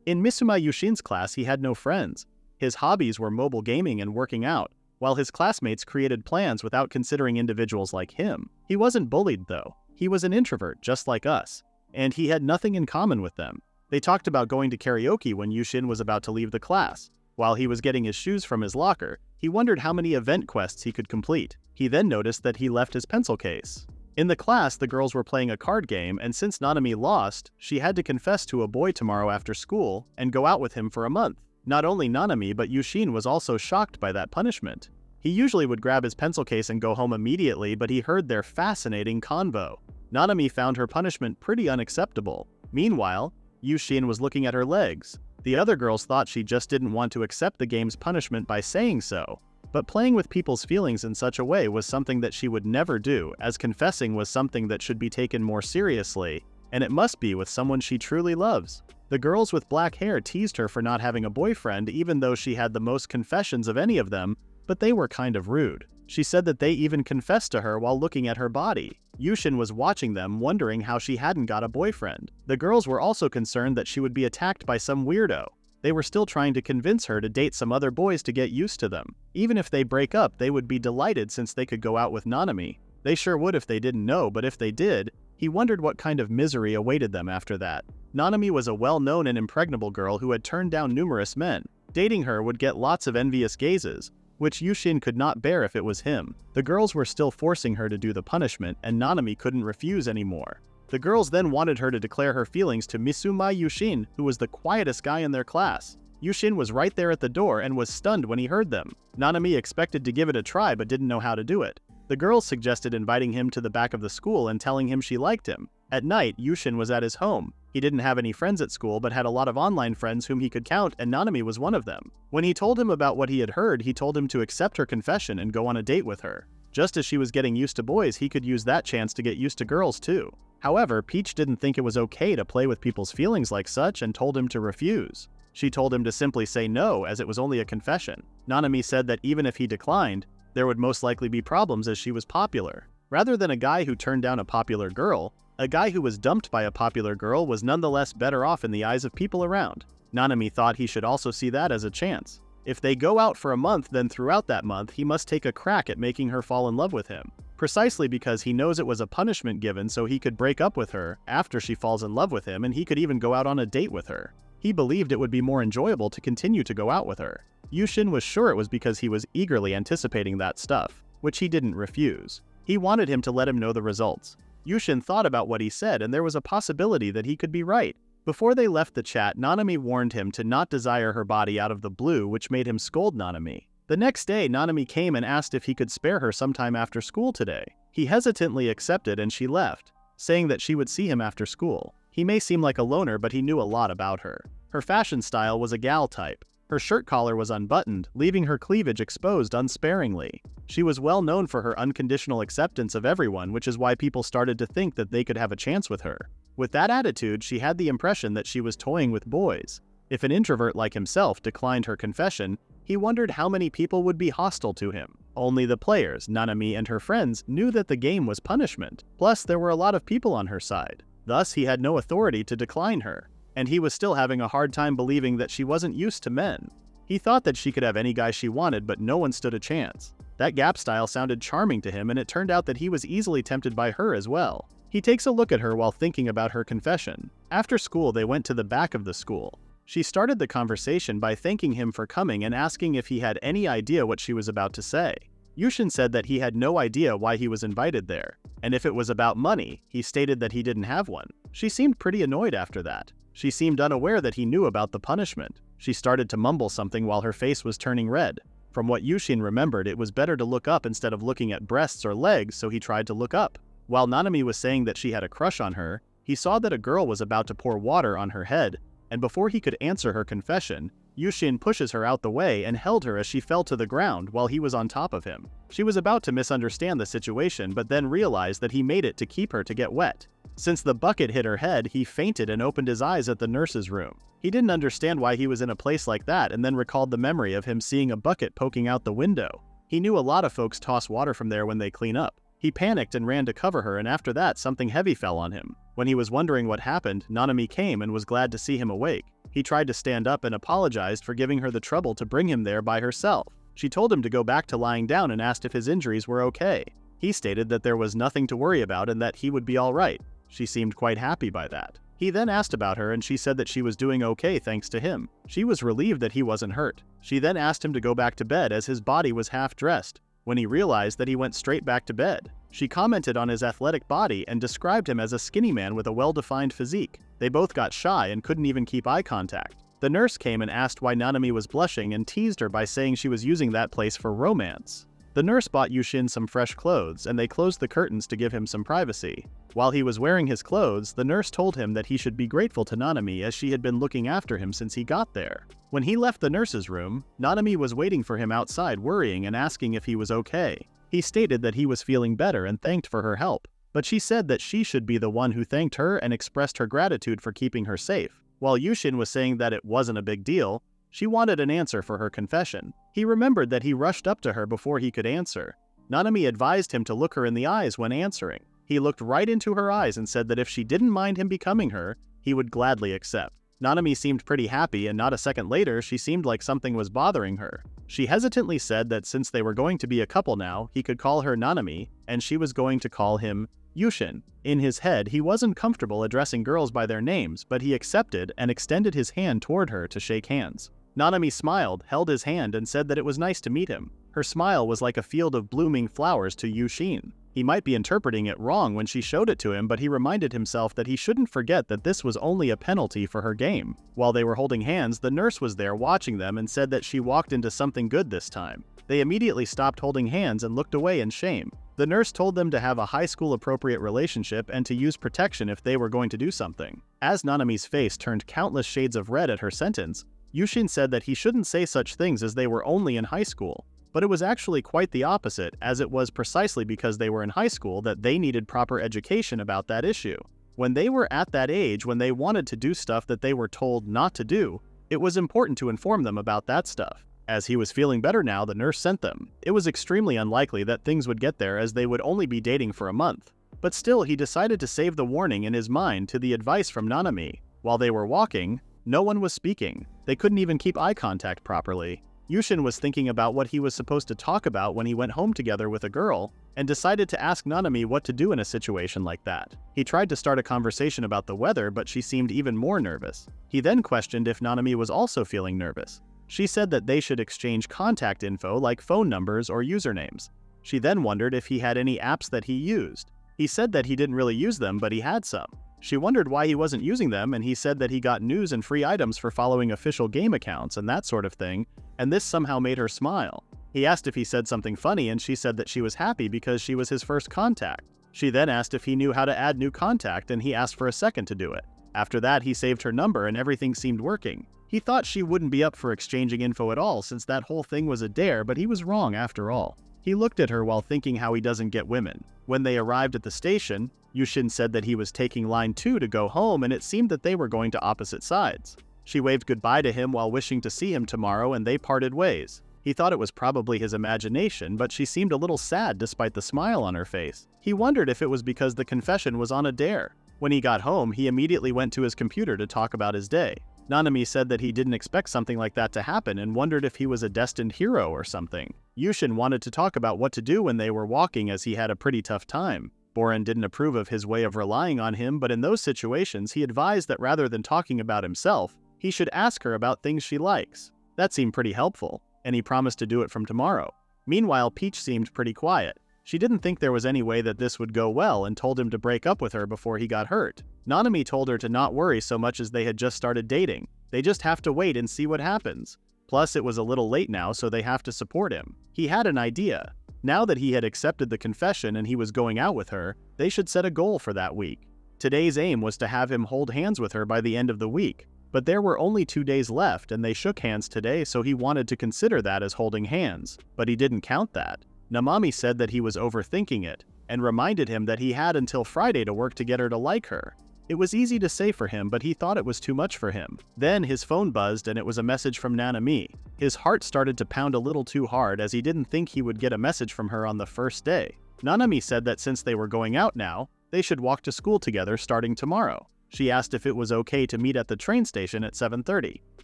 In Misumai Youshin's class, he had no friends. His hobbies were mobile gaming and working out, while his classmates created plans without considering individuals like him. He wasn't bullied, though. He was an introvert, just like us, and he had nothing in common with them. They talked about going to karaoke when Youshin was about to leave the class. While he was getting his shoes from his locker, he wondered how many event quests he could complete. He then noticed that he left his pencil case. In the class, the girls were playing a card game, and since Nanami lost, she had to confess to a boy tomorrow after school and go out with him for a month. Not only Nanami, but Youshin was also shocked by that punishment. He usually would grab his pencil case and go home immediately, but he heard their fascinating convo. Nanami found her punishment pretty unacceptable. Meanwhile, Youshin was looking at her legs. The other girls thought she just didn't want to accept the game's punishment by saying so. But playing with people's feelings in such a way was something that she would never do, as confessing was something that should be taken more seriously, and it must be with someone she truly loves. The girls with black hair teased her for not having a boyfriend even though she had the most confessions of any of them, but they were kind of rude. She said that they even confessed to her while looking at her body. Youshin was watching them, wondering how she hadn't got a boyfriend. The girls were also concerned that she would be attacked by some weirdo. They were still trying to convince her to date some other boys to get used to them. Even if they break up, they would be delighted since they could go out with Nanami. They sure would if they didn't know, but if they did, he wondered what kind of misery awaited them after that. Nanami was a well-known and impregnable girl who had turned down numerous men. Dating her would get lots of envious gazes, which Youshin could not bear if it was him. The girls were still forcing her to do the punishment, and Nanami couldn't refuse anymore. The girls then wanted her to declare her feelings to Misumai Youshin, who was the quietest guy in their class. Youshin was right there at the door and was stunned when he heard them. Nanami expected to give it a try but didn't know how to do it. The girls suggested inviting him to the back of the school and telling him she liked him. At night, Youshin was at his home. He didn't have any friends at school but had a lot of online friends whom he could count, and Nanami was one of them. When he told him about what he had heard, he told him to accept her confession and go on a date with her. Just as she was getting used to boys, he could use that chance to get used to girls too. However, Peach didn't think it was okay to play with people's feelings like such and told him to refuse. She told him to simply say no, as it was only a confession. Nanami said that even if he declined, there would most likely be problems as she was popular. Rather than a guy who turned down a popular girl, a guy who was dumped by a popular girl was nonetheless better off in the eyes of people around. Nanami thought he should also see that as a chance. If they go out for a month, then throughout that month, he must take a crack at making her fall in love with him. Precisely because he knows it was a punishment given so he could break up with her after she falls in love with him, and he could even go out on a date with her. He believed it would be more enjoyable to continue to go out with her. Youshin was sure it was because he was eagerly anticipating that stuff, which he didn't refuse. He wanted him to let him know the results. Youshin thought about what he said, and there was a possibility that he could be right. Before they left the chat, Nanami warned him to not desire her body out of the blue, which made him scold Nanami. The next day, Nanami came and asked if he could spare her sometime after school today. He hesitantly accepted and she left, saying that she would see him after school. He may seem like a loner, but he knew a lot about her. Her fashion style was a gal type. Her shirt collar was unbuttoned, leaving her cleavage exposed unsparingly. She was well known for her unconditional acceptance of everyone, which is why people started to think that they could have a chance with her. With that attitude, she had the impression that she was toying with boys. If an introvert like himself declined her confession, he wondered how many people would be hostile to him. Only the players, Nanami and her friends, knew that the game was punishment. Plus, there were a lot of people on her side. Thus, he had no authority to decline her. And he was still having a hard time believing that she wasn't used to men. He thought that she could have any guy she wanted, but no one stood a chance. That Gap style sounded charming to him, and it turned out that he was easily tempted by her as well. He takes a look at her while thinking about her confession. After school, they went to the back of the school. She started the conversation by thanking him for coming and asking if he had any idea what she was about to say. Youshin said that he had no idea why he was invited there, and if it was about money, he stated that he didn't have one. She seemed pretty annoyed after that. She seemed unaware that he knew about the punishment. She started to mumble something while her face was turning red. From what Youshin remembered, it was better to look up instead of looking at breasts or legs, so he tried to look up. While Nanami was saying that she had a crush on her, he saw that a girl was about to pour water on her head, and before he could answer her confession, Youshin pushes her out the way and held her as she fell to the ground while he was on top of him. She was about to misunderstand the situation but then realized that he made it to keep her to get wet. Since the bucket hit her head, he fainted and opened his eyes at the nurse's room. He didn't understand why he was in a place like that and then recalled the memory of him seeing a bucket poking out the window. He knew a lot of folks toss water from there when they clean up. He panicked and ran to cover her, and after that something heavy fell on him. When he was wondering what happened, Nanami came and was glad to see him awake. He tried to stand up and apologized for giving her the trouble to bring him there by herself. She told him to go back to lying down and asked if his injuries were okay. He stated that there was nothing to worry about and that he would be alright. She seemed quite happy by that. He then asked about her and she said that she was doing okay thanks to him. She was relieved that he wasn't hurt. She then asked him to go back to bed as his body was half dressed. When he realized that he went straight back to bed, she commented on his athletic body and described him as a skinny man with a well-defined physique. They both got shy and couldn't even keep eye contact. The nurse came and asked why Nanami was blushing and teased her by saying she was using that place for romance. The nurse bought Youshin some fresh clothes and they closed the curtains to give him some privacy. While he was wearing his clothes, the nurse told him that he should be grateful to Nanami as she had been looking after him since he got there. When he left the nurse's room, Nanami was waiting for him outside, worrying and asking if he was okay. He stated that he was feeling better and thanked for her help, but she said that she should be the one who thanked her and expressed her gratitude for keeping her safe. While Youshin was saying that it wasn't a big deal, she wanted an answer for her confession. He remembered that he rushed up to her before he could answer. Nanami advised him to look her in the eyes when answering. He looked right into her eyes and said that if she didn't mind him becoming her, he would gladly accept. Nanami seemed pretty happy, and not a second later, she seemed like something was bothering her. She hesitantly said that since they were going to be a couple now, he could call her Nanami, and she was going to call him Youshin. In his head, he wasn't comfortable addressing girls by their names, but he accepted and extended his hand toward her to shake hands. Nanami smiled, held his hand, and said that it was nice to meet him. Her smile was like a field of blooming flowers to Youshin. He might be interpreting it wrong when she showed it to him, but he reminded himself that he shouldn't forget that this was only a penalty for her game. While they were holding hands, the nurse was there watching them and said that she walked into something good this time. They immediately stopped holding hands and looked away in shame. The nurse told them to have a high school appropriate relationship and to use protection if they were going to do something. As Nanami's face turned countless shades of red at her sentence, Youshin said that he shouldn't say such things as they were only in high school. But it was actually quite the opposite, as it was precisely because they were in high school that they needed proper education about that issue. When they were at that age when they wanted to do stuff that they were told not to do, it was important to inform them about that stuff. As he was feeling better now, the nurse sent them. It was extremely unlikely that things would get there as they would only be dating for a month. But still, he decided to save the warning in his mind to the advice from Nanami. While they were walking, no one was speaking. They couldn't even keep eye contact properly. Youshin was thinking about what he was supposed to talk about when he went home together with a girl, and decided to ask Nanami what to do in a situation like that. He tried to start a conversation about the weather, but she seemed even more nervous. He then questioned if Nanami was also feeling nervous. She said that they should exchange contact info like phone numbers or usernames. She then wondered if he had any apps that he used. He said that he didn't really use them, but he had some. She wondered why he wasn't using them, and he said that he got news and free items for following official game accounts and that sort of thing, and this somehow made her smile. He asked if he said something funny, and she said that she was happy because she was his first contact. She then asked if he knew how to add new contact, and he asked for a second to do it. After that, he saved her number and everything seemed working. He thought she wouldn't be up for exchanging info at all since that whole thing was a dare, but he was wrong after all. He looked at her while thinking how he doesn't get women. When they arrived at the station, Youshin said that he was taking line 2 to go home, and it seemed that they were going to opposite sides. She waved goodbye to him while wishing to see him tomorrow, and they parted ways. He thought it was probably his imagination, but she seemed a little sad despite the smile on her face. He wondered if it was because the confession was on a dare. When he got home, he immediately went to his computer to talk about his day. Nanami said that he didn't expect something like that to happen and wondered if he was a destined hero or something. Youshin wanted to talk about what to do when they were walking as he had a pretty tough time. Boren didn't approve of his way of relying on him, but in those situations he advised that rather than talking about himself, he should ask her about things she likes. That seemed pretty helpful, and he promised to do it from tomorrow. Meanwhile, Peach seemed pretty quiet. She didn't think there was any way that this would go well and told him to break up with her before he got hurt. Nanami told her to not worry so much as they had just started dating. They just have to wait and see what happens. Plus, it was a little late now, so they have to support him. He had an idea. Now that he had accepted the confession and he was going out with her, they should set a goal for that week. Today's aim was to have him hold hands with her by the end of the week. But there were only 2 days left and they shook hands today, so he wanted to consider that as holding hands. But he didn't count that. Nanami said that he was overthinking it, and reminded him that he had until Friday to work to get her to like her. It was easy to say for him, but he thought it was too much for him. Then his phone buzzed and it was a message from Nanami. His heart started to pound a little too hard as he didn't think he would get a message from her on the first day. Nanami said that since they were going out now, they should walk to school together starting tomorrow. She asked if it was okay to meet at the train station at 7:30.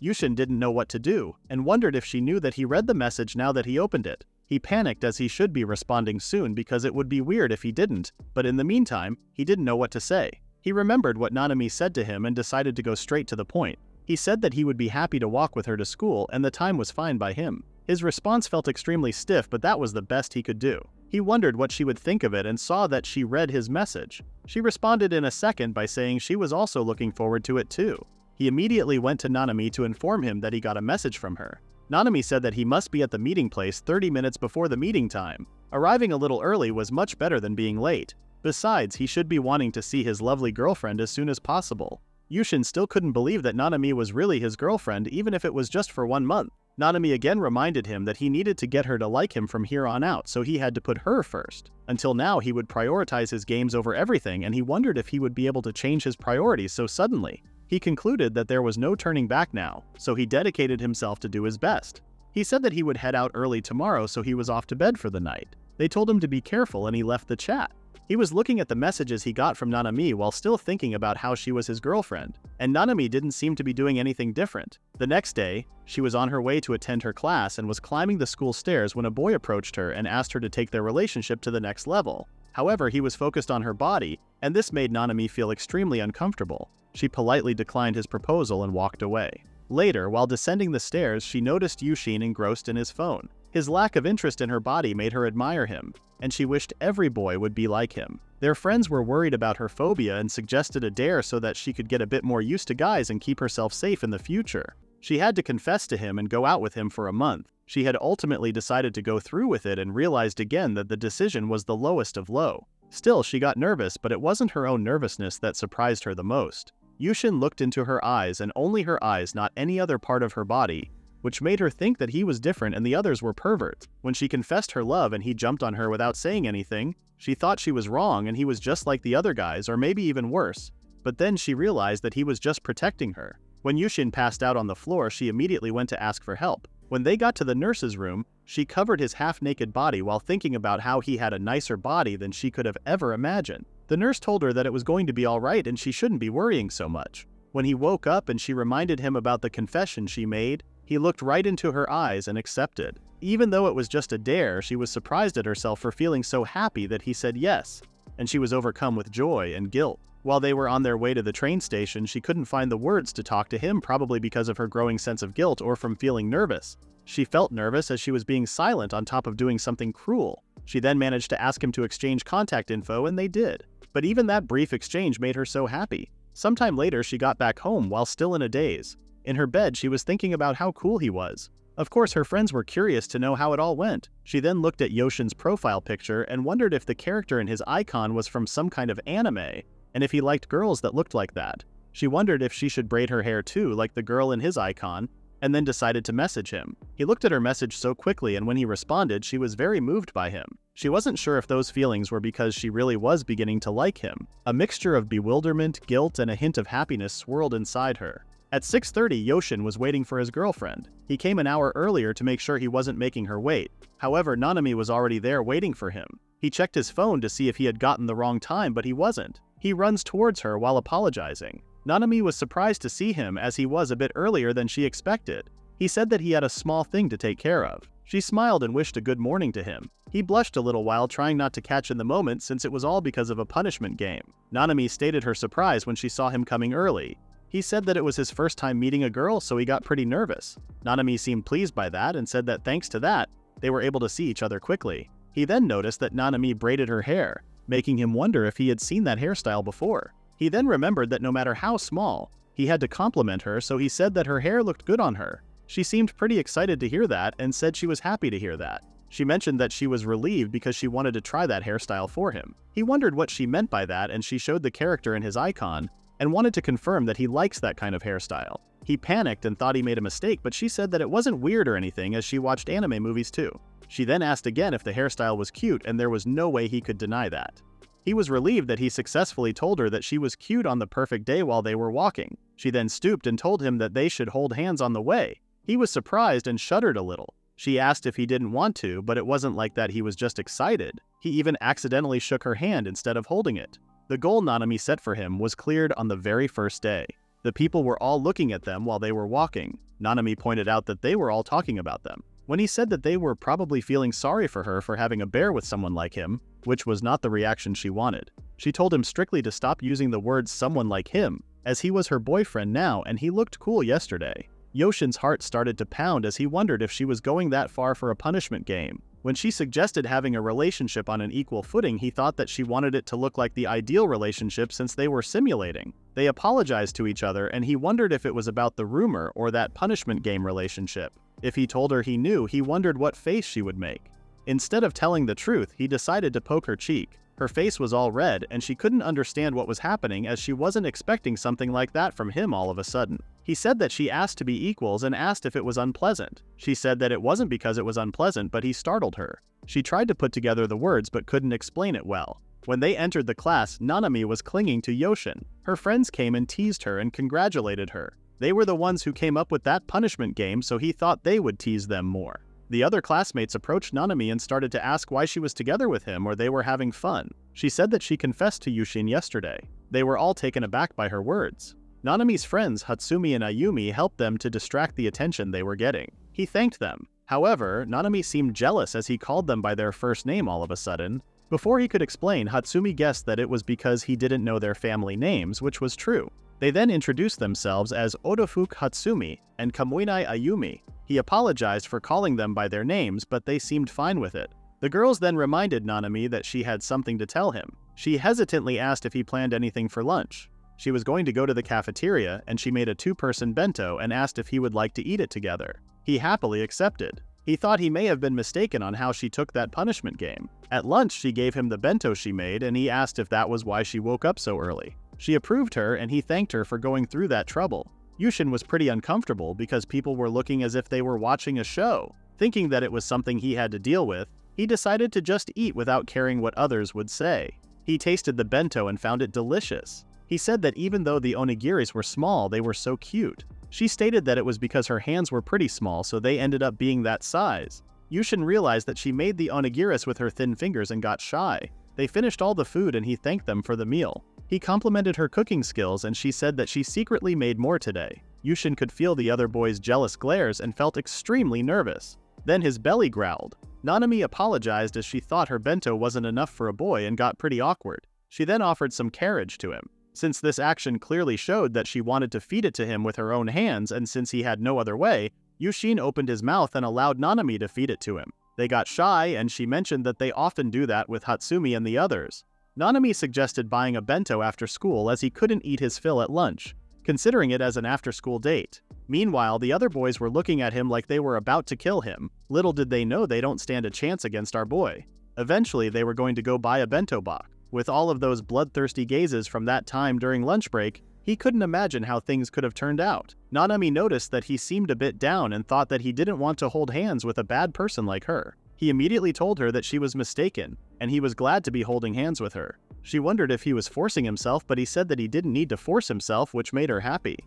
Youshin didn't know what to do, and wondered if she knew that he read the message now that he opened it. He panicked as he should be responding soon because it would be weird if he didn't, but in the meantime, he didn't know what to say. He remembered what Nanami said to him and decided to go straight to the point. He said that he would be happy to walk with her to school and the time was fine by him. His response felt extremely stiff, but that was the best he could do. He wondered what she would think of it and saw that she read his message. She responded in a second by saying she was also looking forward to it too. He immediately went to Nanami to inform him that he got a message from her. Nanami said that he must be at the meeting place 30 minutes before the meeting time. Arriving a little early was much better than being late. Besides, he should be wanting to see his lovely girlfriend as soon as possible. Youshin still couldn't believe that Nanami was really his girlfriend, even if it was just for 1 month. Nanami again reminded him that he needed to get her to like him from here on out, so he had to put her first. Until now, he would prioritize his games over everything, and he wondered if he would be able to change his priorities so suddenly. He concluded that there was no turning back now, so he dedicated himself to do his best. He said that he would head out early tomorrow, so he was off to bed for the night. They told him to be careful and he left the chat. He was looking at the messages he got from Nanami while still thinking about how she was his girlfriend, and Nanami didn't seem to be doing anything different. The next day, she was on her way to attend her class and was climbing the school stairs when a boy approached her and asked her to take their relationship to the next level. However, he was focused on her body, and this made Nanami feel extremely uncomfortable. She politely declined his proposal and walked away. Later, while descending the stairs, she noticed Youshin engrossed in his phone. His lack of interest in her body made her admire him, and she wished every boy would be like him. Their friends were worried about her phobia and suggested a dare so that she could get a bit more used to guys and keep herself safe in the future. She had to confess to him and go out with him for a month. She had ultimately decided to go through with it and realized again that the decision was the lowest of low. Still, she got nervous, but it wasn't her own nervousness that surprised her the most. Youshin looked into her eyes, and only her eyes, not any other part of her body, which made her think that he was different and the others were perverts. When she confessed her love and he jumped on her without saying anything, she thought she was wrong and he was just like the other guys, or maybe even worse. But then she realized that he was just protecting her. When Youshin passed out on the floor, she immediately went to ask for help. When they got to the nurse's room, she covered his half-naked body while thinking about how he had a nicer body than she could have ever imagined. The nurse told her that it was going to be alright and she shouldn't be worrying so much. When he woke up and she reminded him about the confession she made, he looked right into her eyes and accepted. Even though it was just a dare, she was surprised at herself for feeling so happy that he said yes, and she was overcome with joy and guilt. While they were on their way to the train station, she couldn't find the words to talk to him, probably because of her growing sense of guilt or from feeling nervous. She felt nervous as she was being silent on top of doing something cruel. She then managed to ask him to exchange contact info, and they did. But even that brief exchange made her so happy. Sometime later, she got back home while still in a daze. In her bed, she was thinking about how cool he was. Of course, her friends were curious to know how it all went. She then looked at Youshin's profile picture and wondered if the character in his icon was from some kind of anime, and if he liked girls that looked like that. She wondered if she should braid her hair too, like the girl in his icon, and then decided to message him. He looked at her message so quickly, and when he responded, she was very moved by him. She wasn't sure if those feelings were because she really was beginning to like him. A mixture of bewilderment, guilt, and a hint of happiness swirled inside her. At 6:30, Youshin was waiting for his girlfriend. He came an hour earlier to make sure he wasn't making her wait. However, Nanami was already there waiting for him. He checked his phone to see if he had gotten the wrong time, but he wasn't. He runs towards her while apologizing. Nanami was surprised to see him as he was a bit earlier than she expected. He said that he had a small thing to take care of. She smiled and wished a good morning to him. He blushed a little while, trying not to catch in the moment since it was all because of a punishment game. Nanami stated her surprise when she saw him coming early. He said that it was his first time meeting a girl, so he got pretty nervous. Nanami seemed pleased by that and said that thanks to that, they were able to see each other quickly. He then noticed that Nanami braided her hair, making him wonder if he had seen that hairstyle before. He then remembered that no matter how small, he had to compliment her, so he said that her hair looked good on her. She seemed pretty excited to hear that and said she was happy to hear that. She mentioned that she was relieved because she wanted to try that hairstyle for him. He wondered what she meant by that, and she showed the character in his icon and wanted to confirm that he likes that kind of hairstyle. He panicked and thought he made a mistake, but she said that it wasn't weird or anything as she watched anime movies too. She then asked again if the hairstyle was cute, and there was no way he could deny that. He was relieved that he successfully told her that she was cute on the perfect day while they were walking. She then stooped and told him that they should hold hands on the way. He was surprised and shuddered a little. She asked if he didn't want to, but it wasn't like that, he was just excited. He even accidentally shook her hand instead of holding it. The goal Nanami set for him was cleared on the very first day. The people were all looking at them while they were walking. Nanami pointed out that they were all talking about them. When he said that they were probably feeling sorry for her for having a bear with someone like him, which was not the reaction she wanted. She told him strictly to stop using the words someone like him, as he was her boyfriend now and he looked cool yesterday. Youshin's heart started to pound as he wondered if she was going that far for a punishment game. When she suggested having a relationship on an equal footing, he thought that she wanted it to look like the ideal relationship since they were simulating. They apologized to each other and he wondered if it was about the rumor or that punishment game relationship. If he told her he knew, he wondered what face she would make. Instead of telling the truth, he decided to poke her cheek. Her face was all red and she couldn't understand what was happening as she wasn't expecting something like that from him all of a sudden. He said that she asked to be equals and asked if it was unpleasant. She said that it wasn't because it was unpleasant, but he startled her. She tried to put together the words but couldn't explain it well. When they entered the class, Nanami was clinging to Youshin. Her friends came and teased her and congratulated her. They were the ones who came up with that punishment game, so he thought they would tease them more. The other classmates approached Nanami and started to ask why she was together with him or they were having fun. She said that she confessed to Youshin yesterday. They were all taken aback by her words. Nanami's friends Hatsumi and Ayumi helped them to distract the attention they were getting. He thanked them. However, Nanami seemed jealous as he called them by their first name all of a sudden. Before he could explain, Hatsumi guessed that it was because he didn't know their family names, which was true. They then introduced themselves as Odafuku Hatsumi and Kamuinai Ayumi. He apologized for calling them by their names, but they seemed fine with it. The girls then reminded Nanami that she had something to tell him. She hesitantly asked if he planned anything for lunch. She was going to go to the cafeteria, and she made a two-person bento and asked if he would like to eat it together. He happily accepted. He thought he may have been mistaken on how she took that punishment game. At lunch, she gave him the bento she made, and he asked if that was why she woke up so early. She approved her, and he thanked her for going through that trouble. Youshin was pretty uncomfortable because people were looking as if they were watching a show. Thinking that it was something he had to deal with, he decided to just eat without caring what others would say. He tasted the bento and found it delicious. He said that even though the onigiris were small, they were so cute. She stated that it was because her hands were pretty small, so they ended up being that size. Youshin realized that she made the onigiris with her thin fingers and got shy. They finished all the food and he thanked them for the meal. He complimented her cooking skills and she said that she secretly made more today. Youshin could feel the other boys' jealous glares and felt extremely nervous. Then his belly growled. Nanami apologized as she thought her bento wasn't enough for a boy and got pretty awkward. She then offered some carriage to him. Since this action clearly showed that she wanted to feed it to him with her own hands, and since he had no other way, Youshin opened his mouth and allowed Nanami to feed it to him. They got shy, and she mentioned that they often do that with Hatsumi and the others. Nanami suggested buying a bento after school as he couldn't eat his fill at lunch, considering it as an after-school date. Meanwhile, the other boys were looking at him like they were about to kill him. Little did they know they don't stand a chance against our boy. Eventually, they were going to go buy a bento box. With all of those bloodthirsty gazes from that time during lunch break, he couldn't imagine how things could have turned out. Nanami noticed that he seemed a bit down and thought that he didn't want to hold hands with a bad person like her. He immediately told her that she was mistaken, and he was glad to be holding hands with her. She wondered if he was forcing himself, but he said that he didn't need to force himself, which made her happy.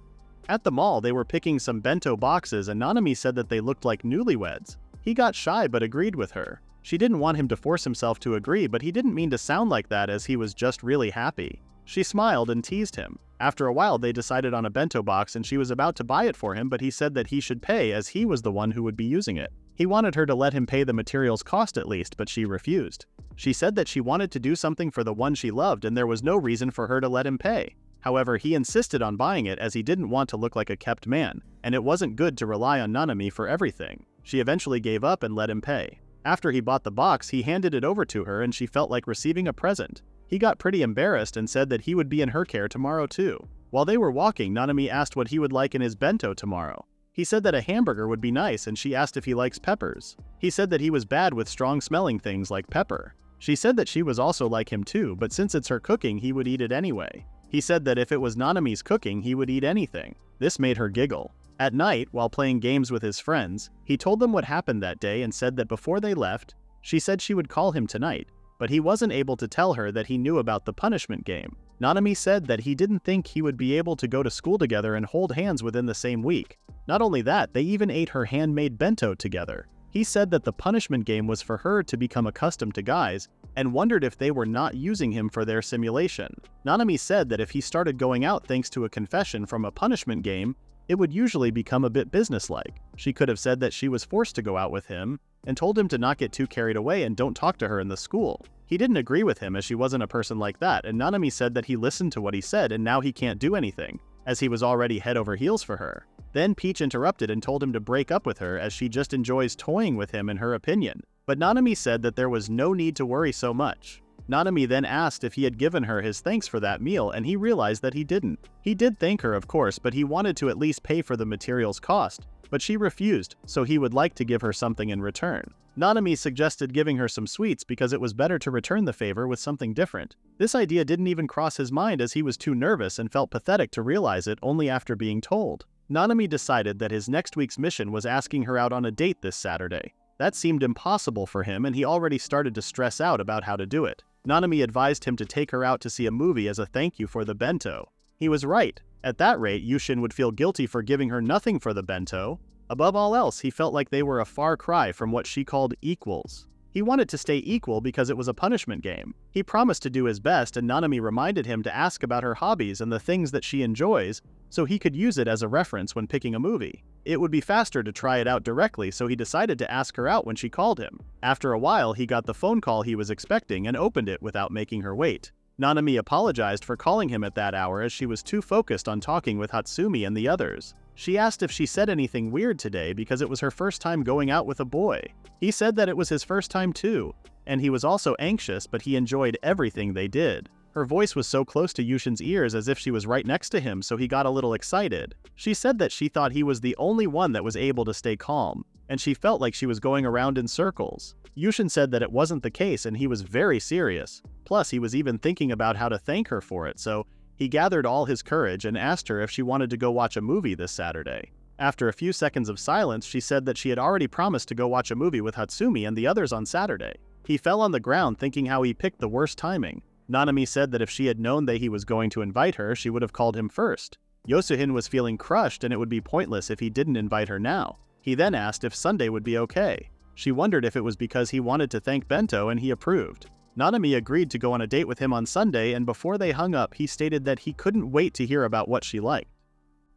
At the mall, they were picking some bento boxes, and Nanami said that they looked like newlyweds. He got shy but agreed with her. She didn't want him to force himself to agree, but he didn't mean to sound like that as he was just really happy. She smiled and teased him. After a while, they decided on a bento box and she was about to buy it for him, but he said that he should pay as he was the one who would be using it. He wanted her to let him pay the material's cost at least, but she refused. She said that she wanted to do something for the one she loved and there was no reason for her to let him pay. However, he insisted on buying it as he didn't want to look like a kept man, and it wasn't good to rely on Nanami for everything. She eventually gave up and let him pay. After he bought the box, he handed it over to her and she felt like receiving a present. He got pretty embarrassed and said that he would be in her care tomorrow too. While they were walking, Nanami asked what he would like in his bento tomorrow. He said that a hamburger would be nice and she asked if he likes peppers. He said that he was bad with strong-smelling things like pepper. She said that she was also like him too, but since it's her cooking, he would eat it anyway. He said that if it was Nanami's cooking, he would eat anything. This made her giggle. At night, while playing games with his friends, he told them what happened that day and said that before they left, she said she would call him tonight, but he wasn't able to tell her that he knew about the punishment game. Nanami said that he didn't think he would be able to go to school together and hold hands within the same week. Not only that, they even ate her handmade bento together. He said that the punishment game was for her to become accustomed to guys, and wondered if they were not using him for their simulation. Nanami said that if he started going out thanks to a confession from a punishment game, it would usually become a bit businesslike. She could have said that she was forced to go out with him, and told him to not get too carried away and don't talk to her in the school. He didn't agree with him as she wasn't a person like that, and Nanami said that he listened to what he said and now he can't do anything, as he was already head over heels for her. Then Peach interrupted and told him to break up with her as she just enjoys toying with him in her opinion. But Nanami said that there was no need to worry so much. Nanami then asked if he had given her his thanks for that meal, and he realized that he didn't. He did thank her, of course, but he wanted to at least pay for the materials cost, but she refused, so he would like to give her something in return. Nanami suggested giving her some sweets because it was better to return the favor with something different. This idea didn't even cross his mind as he was too nervous and felt pathetic to realize it only after being told. Nanami decided that his next week's mission was asking her out on a date this Saturday. That seemed impossible for him, and he already started to stress out about how to do it. Nanami advised him to take her out to see a movie as a thank you for the bento. He was right. At that rate, Youshin would feel guilty for giving her nothing for the bento. Above all else, he felt like they were a far cry from what she called equals. He wanted to stay equal because it was a punishment game. He promised to do his best, and Nanami reminded him to ask about her hobbies and the things that she enjoys, so he could use it as a reference when picking a movie. It would be faster to try it out directly, so he decided to ask her out when she called him. After a while, he got the phone call he was expecting and opened it without making her wait. Nanami apologized for calling him at that hour as she was too focused on talking with Hatsumi and the others. She asked if she said anything weird today because it was her first time going out with a boy. He said that it was his first time too, and he was also anxious, but he enjoyed everything they did. Her voice was so close to Yushin's ears as if she was right next to him, so he got a little excited. She said that she thought he was the only one that was able to stay calm, and she felt like she was going around in circles. Youshin said that it wasn't the case and he was very serious. Plus, he was even thinking about how to thank her for it, so he gathered all his courage and asked her if she wanted to go watch a movie this Saturday. After a few seconds of silence, she said that she had already promised to go watch a movie with Hatsumi and the others on Saturday. He fell on the ground thinking how he picked the worst timing. Nanami said that if she had known that he was going to invite her, she would have called him first. Yosuhin was feeling crushed and it would be pointless if he didn't invite her now. He then asked if Sunday would be okay. She wondered if it was because he wanted to thank Bento and he approved. Nanami agreed to go on a date with him on Sunday, and before they hung up, he stated that he couldn't wait to hear about what she liked.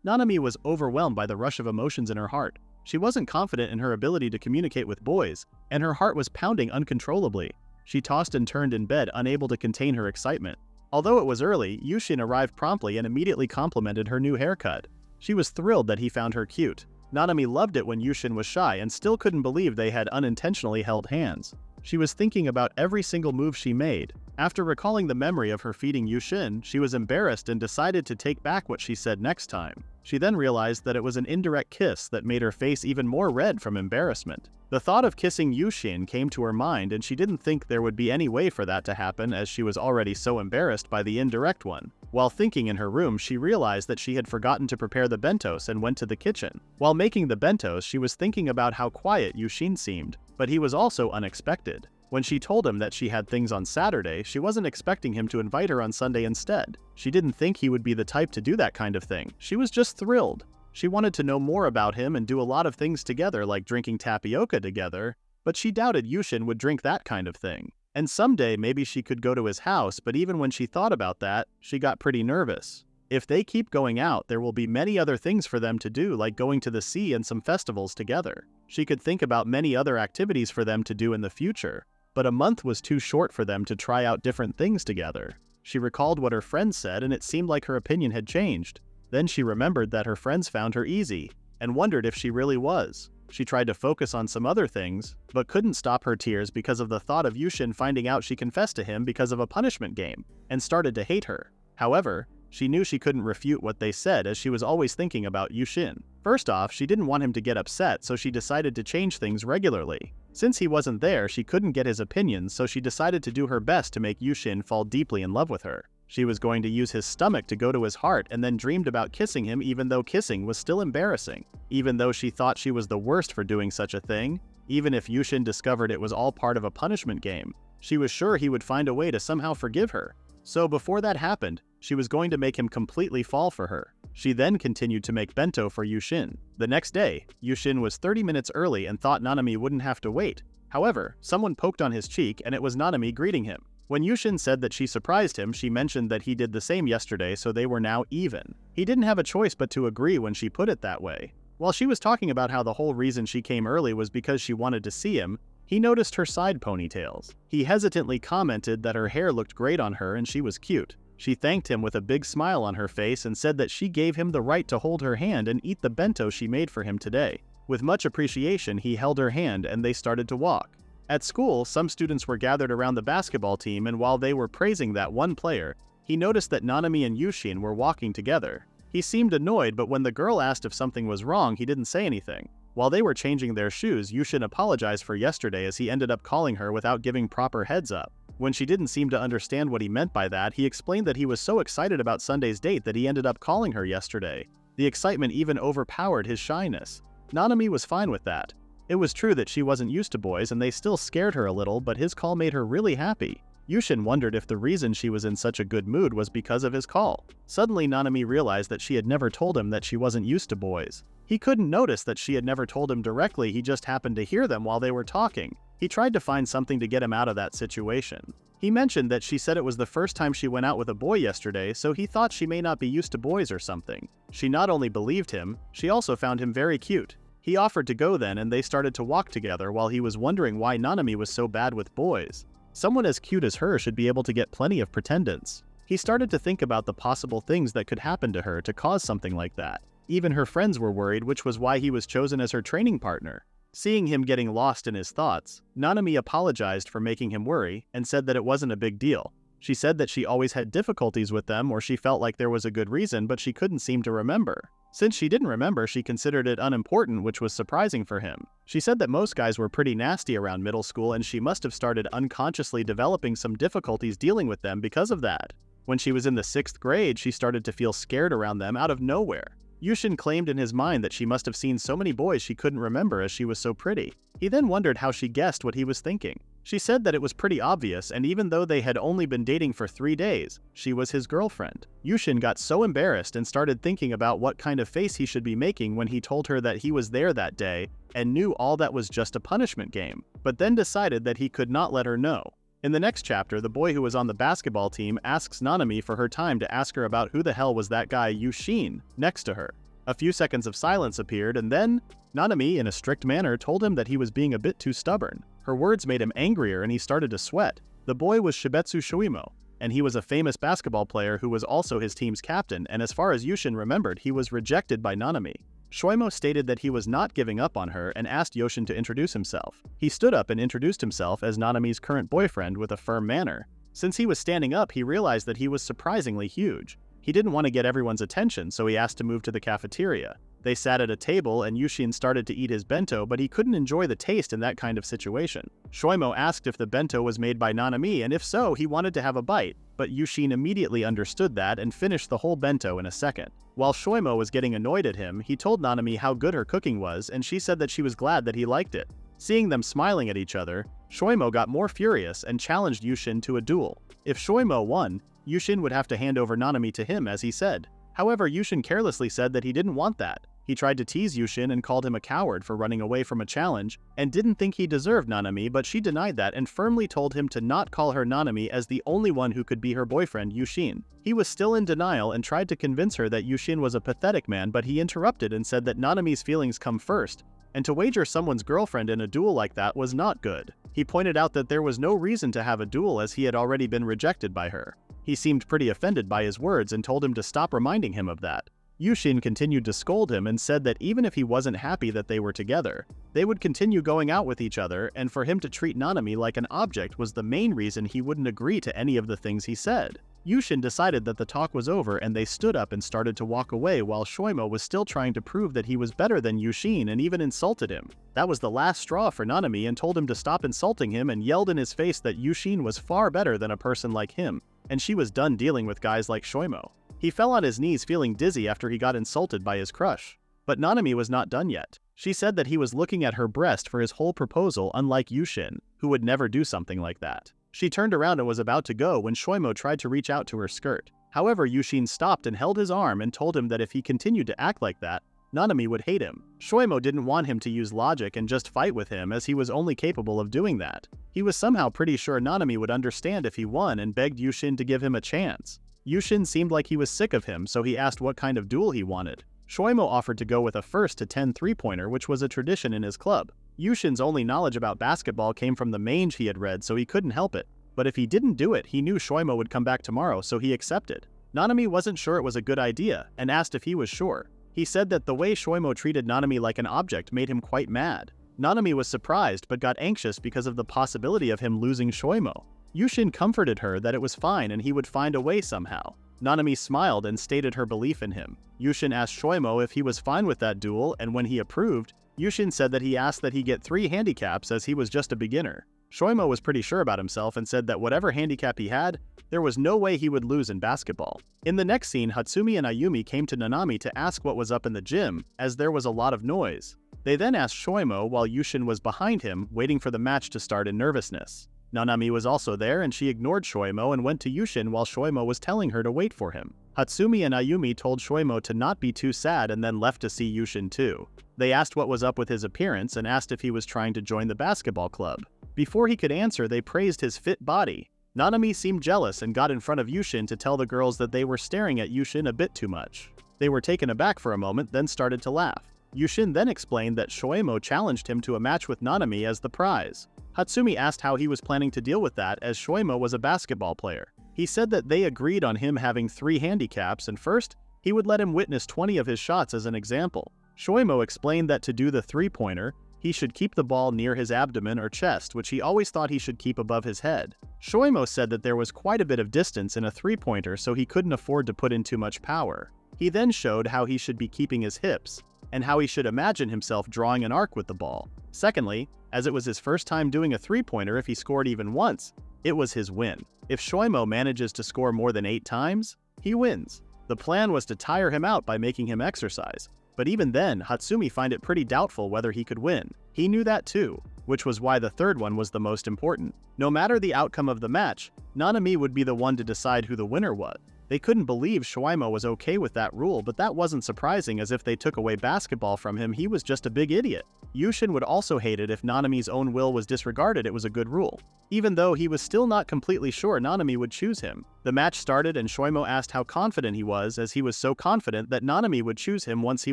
Nanami was overwhelmed by the rush of emotions in her heart. She wasn't confident in her ability to communicate with boys, and her heart was pounding uncontrollably. She tossed and turned in bed, unable to contain her excitement. Although it was early, Youshin arrived promptly and immediately complimented her new haircut. She was thrilled that he found her cute. Nanami loved it when Youshin was shy and still couldn't believe they had unintentionally held hands. She was thinking about every single move she made. After recalling the memory of her feeding Youshin, she was embarrassed and decided to take back what she said next time. She then realized that it was an indirect kiss that made her face even more red from embarrassment. The thought of kissing Youshin came to her mind, and she didn't think there would be any way for that to happen as she was already so embarrassed by the indirect one. While thinking in her room, she realized that she had forgotten to prepare the bentos and went to the kitchen. While making the bentos, she was thinking about how quiet Youshin seemed, but he was also unexpected. When she told him that she had things on Saturday, she wasn't expecting him to invite her on Sunday instead. She didn't think he would be the type to do that kind of thing. She was just thrilled. She wanted to know more about him and do a lot of things together, like drinking tapioca together, but she doubted Youshin would drink that kind of thing. And someday maybe she could go to his house, but even when she thought about that, she got pretty nervous. If they keep going out, there will be many other things for them to do, like going to the sea and some festivals together. She could think about many other activities for them to do in the future, but a month was too short for them to try out different things together. She recalled what her friends said, and it seemed like her opinion had changed. Then she remembered that her friends found her easy, and wondered if she really was. She tried to focus on some other things, but couldn't stop her tears because of the thought of Youshin finding out she confessed to him because of a punishment game, and started to hate her. However, she knew she couldn't refute what they said as she was always thinking about Youshin. First off, she didn't want him to get upset, so she decided to change things regularly. Since he wasn't there, she couldn't get his opinions, so she decided to do her best to make Youshin fall deeply in love with her. She was going to use his stomach to go to his heart and then dreamed about kissing him even though kissing was still embarrassing. Even though she thought she was the worst for doing such a thing, even if Youshin discovered it was all part of a punishment game, she was sure he would find a way to somehow forgive her. So before that happened, she was going to make him completely fall for her. She then continued to make bento for Youshin. The next day, Youshin was 30 minutes early and thought Nanami wouldn't have to wait. However, someone poked on his cheek and it was Nanami greeting him. When Youshin said that she surprised him, she mentioned that he did the same yesterday, so they were now even. He didn't have a choice but to agree when she put it that way. While she was talking about how the whole reason she came early was because she wanted to see him, he noticed her side ponytails. He hesitantly commented that her hair looked great on her and she was cute. She thanked him with a big smile on her face and said that she gave him the right to hold her hand and eat the bento she made for him today. With much appreciation, he held her hand and they started to walk. At school, some students were gathered around the basketball team, and while they were praising that one player, he noticed that Nanami and Youshin were walking together. He seemed annoyed, but when the girl asked if something was wrong, he didn't say anything. While they were changing their shoes, Youshin apologized for yesterday as he ended up calling her without giving proper heads up. When she didn't seem to understand what he meant by that, he explained that he was so excited about Sunday's date that he ended up calling her yesterday. The excitement even overpowered his shyness. Nanami was fine with that. It was true that she wasn't used to boys and they still scared her a little, but his call made her really happy. Youshin wondered if the reason she was in such a good mood was because of his call. Suddenly Nanami realized that she had never told him that she wasn't used to boys. He couldn't notice that she had never told him directly, he just happened to hear them while they were talking. He tried to find something to get him out of that situation. He mentioned that she said it was the first time she went out with a boy yesterday, so he thought she may not be used to boys or something. She not only believed him, she also found him very cute. He offered to go then and they started to walk together while he was wondering why Nanami was so bad with boys. Someone as cute as her should be able to get plenty of pretendants. He started to think about the possible things that could happen to her to cause something like that. Even her friends were worried, which was why he was chosen as her training partner. Seeing him getting lost in his thoughts, Nanami apologized for making him worry and said that it wasn't a big deal. She said that she always had difficulties with them or she felt like there was a good reason, but she couldn't seem to remember. Since she didn't remember, she considered it unimportant, which was surprising for him. She said that most guys were pretty nasty around middle school and she must have started unconsciously developing some difficulties dealing with them because of that. When she was in the 6th grade, she started to feel scared around them out of nowhere. Youshin claimed in his mind that she must have seen so many boys she couldn't remember as she was so pretty. He then wondered how she guessed what he was thinking. She said that it was pretty obvious, and even though they had only been dating for 3 days, she was his girlfriend. Youshin got so embarrassed and started thinking about what kind of face he should be making when he told her that he was there that day and knew all that was just a punishment game, but then decided that he could not let her know. In the next chapter, the boy who was on the basketball team asks Nanami for her time to ask her about who the hell was that guy Youshin next to her. A few seconds of silence appeared, and then Nanami, in a strict manner, told him that he was being a bit too stubborn. Her words made him angrier and he started to sweat. The boy was Shibetsu Shuimo, and he was a famous basketball player who was also his team's captain, and as far as Youshin remembered, he was rejected by Nanami. Shuimo stated that he was not giving up on her and asked Youshin to introduce himself. He stood up and introduced himself as Nanami's current boyfriend with a firm manner. Since he was standing up, he realized that he was surprisingly huge. He didn't want to get everyone's attention, so he asked to move to the cafeteria. They sat at a table and Youshin started to eat his bento, but he couldn't enjoy the taste in that kind of situation. Shuimo asked if the bento was made by Nanami, and if so, he wanted to have a bite, but Youshin immediately understood that and finished the whole bento in a second. While Shuimo was getting annoyed at him, he told Nanami how good her cooking was, and she said that she was glad that he liked it. Seeing them smiling at each other, Shuimo got more furious and challenged Youshin to a duel. If Shuimo won, Youshin would have to hand over Nanami to him, as he said. However, Youshin carelessly said that he didn't want that. He tried to tease Youshin and called him a coward for running away from a challenge, and didn't think he deserved Nanami, but she denied that and firmly told him to not call her Nanami as the only one who could be her boyfriend, Youshin. He was still in denial and tried to convince her that Youshin was a pathetic man, but he interrupted and said that Nanami's feelings come first, and to wager someone's girlfriend in a duel like that was not good. He pointed out that there was no reason to have a duel as he had already been rejected by her. He seemed pretty offended by his words and told him to stop reminding him of that. Youshin continued to scold him and said that even if he wasn't happy that they were together, they would continue going out with each other, and for him to treat Nanami like an object was the main reason he wouldn't agree to any of the things he said. Youshin decided that the talk was over and they stood up and started to walk away while Shuimo was still trying to prove that he was better than Youshin and even insulted him. That was the last straw for Nanami and told him to stop insulting him and yelled in his face that Youshin was far better than a person like him, and she was done dealing with guys like Shuimo. He fell on his knees feeling dizzy after he got insulted by his crush. But Nanami was not done yet. She said that he was looking at her breast for his whole proposal, unlike Youshin, who would never do something like that. She turned around and was about to go when Shuimo tried to reach out to her skirt. However, Youshin stopped and held his arm and told him that if he continued to act like that, Nanami would hate him. Shoimo didn't want him to use logic and just fight with him, as he was only capable of doing that. He was somehow pretty sure Nanami would understand if he won and begged Youshin to give him a chance. Youshin seemed like he was sick of him, so he asked what kind of duel he wanted. Shoimo offered to go with a 1st to 10 three-pointer, which was a tradition in his club. Youshin's only knowledge about basketball came from the mange he had read, so he couldn't help it. But if he didn't do it, he knew Shoimo would come back tomorrow, so he accepted. Nanami wasn't sure it was a good idea, and asked if he was sure. He said that the way Shoimo treated Nanami like an object made him quite mad. Nanami was surprised but got anxious because of the possibility of him losing Shoimo. Youshin comforted her that it was fine and he would find a way somehow. Nanami smiled and stated her belief in him. Youshin asked Shoimo if he was fine with that duel, and when he approved, Youshin said that he asked that he get 3 handicaps as he was just a beginner. Shoimo was pretty sure about himself and said that whatever handicap he had, there was no way he would lose in basketball. In the next scene, Hatsumi and Ayumi came to Nanami to ask what was up in the gym, as there was a lot of noise. They then asked Shoimo while Youshin was behind him, waiting for the match to start in nervousness. Nanami was also there and she ignored Shoimo and went to Youshin while Shoimo was telling her to wait for him. Hatsumi and Ayumi told Shoimo to not be too sad and then left to see Youshin too. They asked what was up with his appearance and asked if he was trying to join the basketball club. Before he could answer, they praised his fit body. Nanami seemed jealous and got in front of Youshin to tell the girls that they were staring at Youshin a bit too much. They were taken aback for a moment, then started to laugh. Youshin then explained that Shoimo challenged him to a match with Nanami as the prize. Hatsumi asked how he was planning to deal with that, as Shoimo was a basketball player. He said that they agreed on him having 3 handicaps, and first, he would let him witness 20 of his shots as an example. Shoimo explained that to do the three-pointer, he should keep the ball near his abdomen or chest, which he always thought he should keep above his head. Shoimo said that there was quite a bit of distance in a three-pointer, so he couldn't afford to put in too much power. He then showed how he should be keeping his hips, and how he should imagine himself drawing an arc with the ball. Secondly, as it was his first time doing a three-pointer, if he scored even once, it was his win. If Shoimo manages to score more than 8 times, he wins. The plan was to tire him out by making him exercise. But even then, Hatsumi found it pretty doubtful whether he could win. He knew that too, which was why the third one was the most important. No matter the outcome of the match, Nanami would be the one to decide who the winner was. They couldn't believe Shoimo was okay with that rule, but that wasn't surprising, as if they took away basketball from him, he was just a big idiot. Youshin would also hate it if Nanami's own will was disregarded. It was a good rule. Even though he was still not completely sure Nanami would choose him. The match started and Shoimo asked how confident he was, as he was so confident that Nanami would choose him once he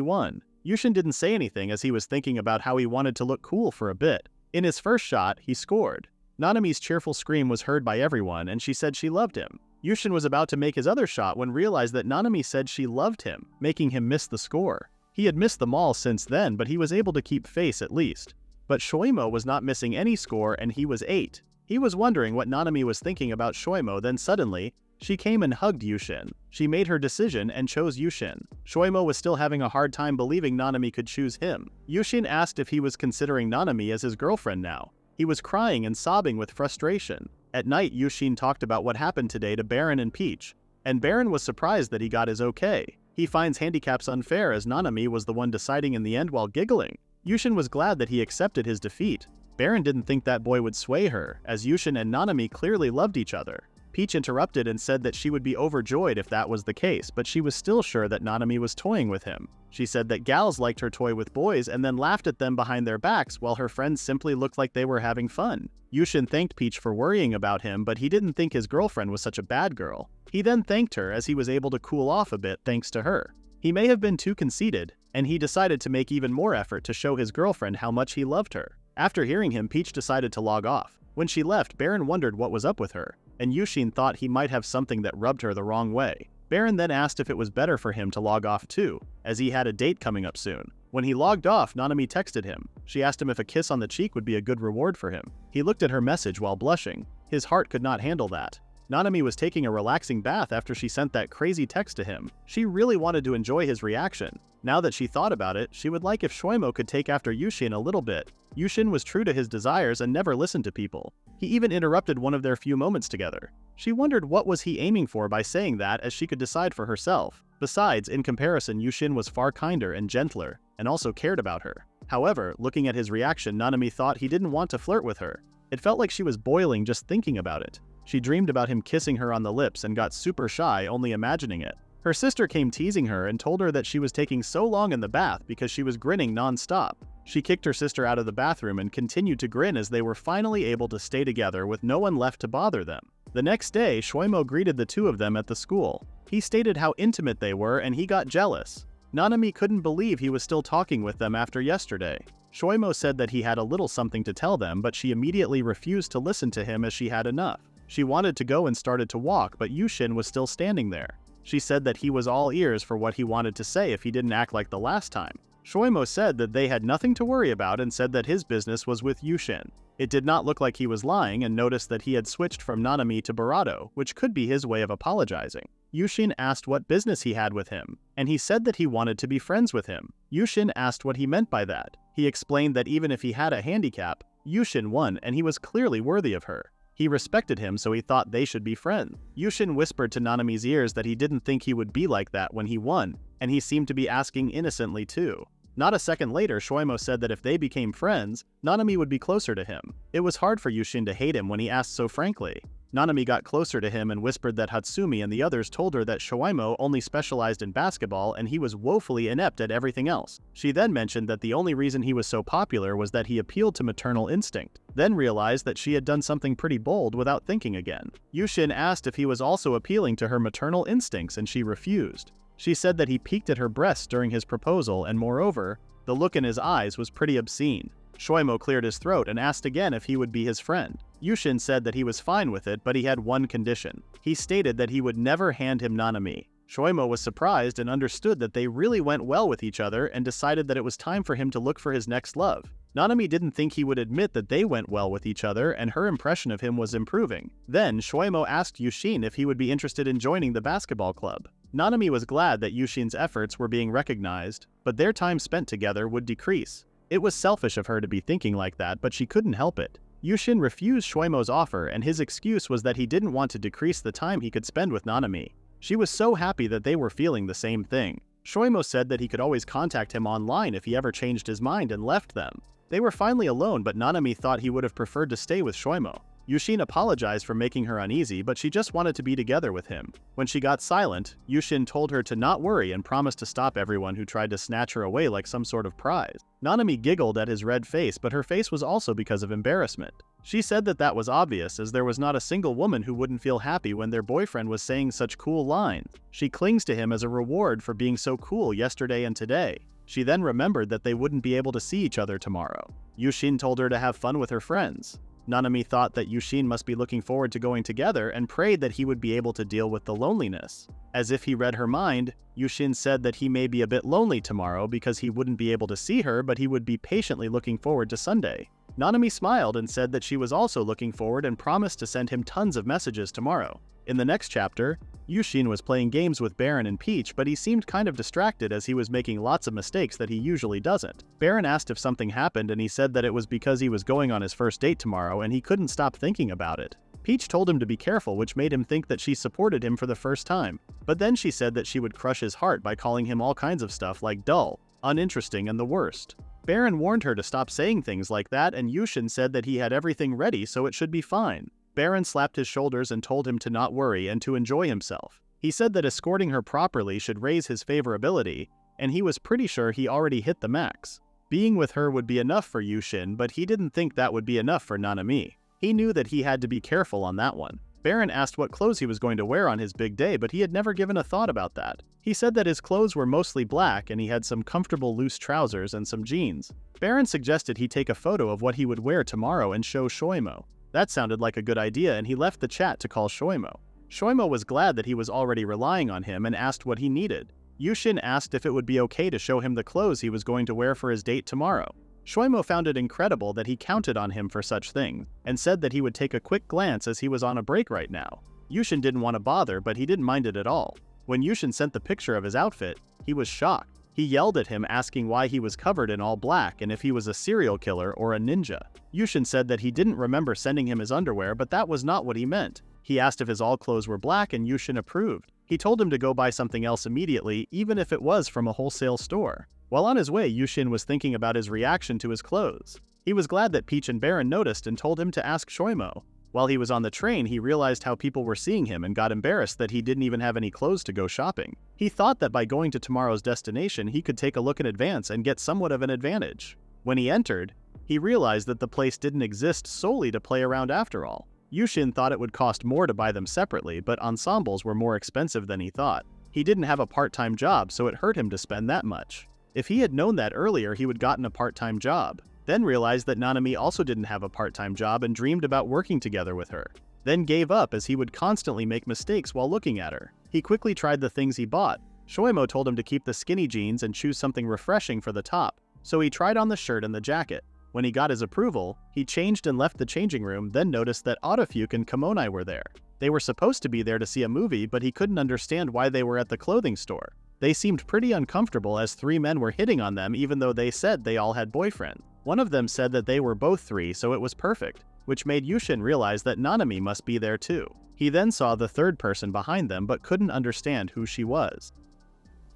won. Youshin didn't say anything, as he was thinking about how he wanted to look cool for a bit. In his first shot, he scored. Nanami's cheerful scream was heard by everyone, and she said she loved him. Youshin was about to make his other shot when realized that Nanami said she loved him, making him miss the score. He had missed them all since then, but he was able to keep face at least. But Shoimo was not missing any score, and he was 8. He was wondering what Nanami was thinking about Shoimo, then suddenly, she came and hugged Youshin. She made her decision and chose Youshin. Shoimo was still having a hard time believing Nanami could choose him. Youshin asked if he was considering Nanami as his girlfriend now. He was crying and sobbing with frustration. At night, Youshin talked about what happened today to Baron and Peach, and Baron was surprised that he got his okay. He finds handicaps unfair, as Nanami was the one deciding in the end while giggling. Youshin was glad that he accepted his defeat. Baron didn't think that boy would sway her, as Youshin and Nanami clearly loved each other. Peach interrupted and said that she would be overjoyed if that was the case, but she was still sure that Nanami was toying with him. She said that gals liked her toy with boys and then laughed at them behind their backs, while her friends simply looked like they were having fun. Youshin thanked Peach for worrying about him, but he didn't think his girlfriend was such a bad girl. He then thanked her, as he was able to cool off a bit thanks to her. He may have been too conceited, and he decided to make even more effort to show his girlfriend how much he loved her. After hearing him, Peach decided to log off. When she left, Baron wondered what was up with her, and Youshin thought he might have something that rubbed her the wrong way. Baron then asked if it was better for him to log off too, as he had a date coming up soon. When he logged off, Nanami texted him. She asked him if a kiss on the cheek would be a good reward for him. He looked at her message while blushing. His heart could not handle that. Nanami was taking a relaxing bath after she sent that crazy text to him. She really wanted to enjoy his reaction. Now that she thought about it, she would like if Shoimo could take after Youshin a little bit. Youshin was true to his desires and never listened to people. He even interrupted one of their few moments together. She wondered what was he aiming for by saying that, as she could decide for herself. Besides, in comparison, Youshin was far kinder and gentler, and also cared about her. However, looking at his reaction, Nanami thought he didn't want to flirt with her. It felt like she was boiling just thinking about it. She dreamed about him kissing her on the lips and got super shy only imagining it. Her sister came teasing her and told her that she was taking so long in the bath because she was grinning non-stop. She kicked her sister out of the bathroom and continued to grin as they were finally able to stay together with no one left to bother them. The next day, Shoimo greeted the two of them at the school. He stated how intimate they were and he got jealous. Nanami couldn't believe he was still talking with them after yesterday. Shoimo said that he had a little something to tell them, but she immediately refused to listen to him as she had enough. She wanted to go and started to walk, but Youshin was still standing there. She said that he was all ears for what he wanted to say if he didn't act like the last time. Shoimo said that they had nothing to worry about and said that his business was with Youshin. It did not look like he was lying and noticed that he had switched from Nanami to Barato, which could be his way of apologizing. Youshin asked what business he had with him, and he said that he wanted to be friends with him. Youshin asked what he meant by that. He explained that even if he had a handicap, Youshin won and he was clearly worthy of her. He respected him, so he thought they should be friends. Youshin whispered to Nanami's ears that he didn't think he would be like that when he won, and he seemed to be asking innocently too. Not a second later, Shoimo said that if they became friends, Nanami would be closer to him. It was hard for Youshin to hate him when he asked so frankly. Nanami got closer to him and whispered that Hatsumi and the others told her that Shoimo only specialized in basketball and he was woefully inept at everything else. She then mentioned that the only reason he was so popular was that he appealed to maternal instinct, then realized that she had done something pretty bold without thinking again. Youshin asked if he was also appealing to her maternal instincts and she refused. She said that he peeked at her breasts during his proposal and moreover, the look in his eyes was pretty obscene. Shoimo cleared his throat and asked again if he would be his friend. Youshin said that he was fine with it, but he had one condition. He stated that he would never hand him Nanami. Shoimo was surprised and understood that they really went well with each other and decided that it was time for him to look for his next love. Nanami didn't think he would admit that they went well with each other and her impression of him was improving. Then, Shoimo asked Youshin if he would be interested in joining the basketball club. Nanami was glad that Yushin's efforts were being recognized, but their time spent together would decrease. It was selfish of her to be thinking like that, but she couldn't help it. Youshin refused Shoimo's offer and his excuse was that he didn't want to decrease the time he could spend with Nanami. She was so happy that they were feeling the same thing. Shoimo said that he could always contact him online if he ever changed his mind and left them. They were finally alone, but Nanami thought he would have preferred to stay with Shoimo. Youshin apologized for making her uneasy, but she just wanted to be together with him. When she got silent, Youshin told her to not worry and promised to stop everyone who tried to snatch her away like some sort of prize. Nanami giggled at his red face, but her face was also because of embarrassment. She said that that was obvious, as there was not a single woman who wouldn't feel happy when their boyfriend was saying such cool lines. She clings to him as a reward for being so cool yesterday and today. She then remembered that they wouldn't be able to see each other tomorrow. Youshin told her to have fun with her friends. Nanami thought that Youshin must be looking forward to going together and prayed that he would be able to deal with the loneliness. As if he read her mind, Youshin said that he may be a bit lonely tomorrow because he wouldn't be able to see her, but he would be patiently looking forward to Sunday. Nanami smiled and said that she was also looking forward and promised to send him tons of messages tomorrow. In the next chapter, Youshin was playing games with Baron and Peach, but he seemed kind of distracted as he was making lots of mistakes that he usually doesn't. Baron asked if something happened and he said that it was because he was going on his first date tomorrow and he couldn't stop thinking about it. Peach told him to be careful, which made him think that she supported him for the first time. But then she said that she would crush his heart by calling him all kinds of stuff like dull, uninteresting, and the worst. Baron warned her to stop saying things like that, and Youshin said that he had everything ready so it should be fine. Baron slapped his shoulders and told him to not worry and to enjoy himself. He said that escorting her properly should raise his favorability, and he was pretty sure he already hit the max. Being with her would be enough for Youshin, but he didn't think that would be enough for Nanami. He knew that he had to be careful on that one. Baron asked what clothes he was going to wear on his big day, but he had never given a thought about that. He said that his clothes were mostly black and he had some comfortable loose trousers and some jeans. Baron suggested he take a photo of what he would wear tomorrow and show Shoimo. That sounded like a good idea and he left the chat to call Shoimo. Shoimo was glad that he was already relying on him and asked what he needed. Youshin asked if it would be okay to show him the clothes he was going to wear for his date tomorrow. Shoimo found it incredible that he counted on him for such things, and said that he would take a quick glance as he was on a break right now. Youshin didn't want to bother, but he didn't mind it at all. When Youshin sent the picture of his outfit, he was shocked. He yelled at him asking why he was covered in all black and if he was a serial killer or a ninja. Youshin said that he didn't remember sending him his underwear, but that was not what he meant. He asked if his all clothes were black and Youshin approved. He told him to go buy something else immediately, even if it was from a wholesale store. While on his way, Youshin was thinking about his reaction to his clothes. He was glad that Peach and Baron noticed and told him to ask Shoimo. While he was on the train, he realized how people were seeing him and got embarrassed that he didn't even have any clothes to go shopping. He thought that by going to tomorrow's destination, he could take a look in advance and get somewhat of an advantage. When he entered, he realized that the place didn't exist solely to play around after all. Youshin thought it would cost more to buy them separately, but ensembles were more expensive than he thought. He didn't have a part-time job, so it hurt him to spend that much. If he had known that earlier, he would gotten a part-time job. Then realized that Nanami also didn't have a part-time job and dreamed about working together with her. Then gave up as he would constantly make mistakes while looking at her. He quickly tried the things he bought. Shoimo told him to keep the skinny jeans and choose something refreshing for the top, so he tried on the shirt and the jacket. When he got his approval, he changed and left the changing room, then noticed that Autofuke and Kamonai were there. They were supposed to be there to see a movie, but he couldn't understand why they were at the clothing store. They seemed pretty uncomfortable as 3 men were hitting on them even though they said they all had boyfriends. One of them said that they were both 3, so it was perfect, which made Youshin realize that Nanami must be there too. He then saw the third person behind them but couldn't understand who she was.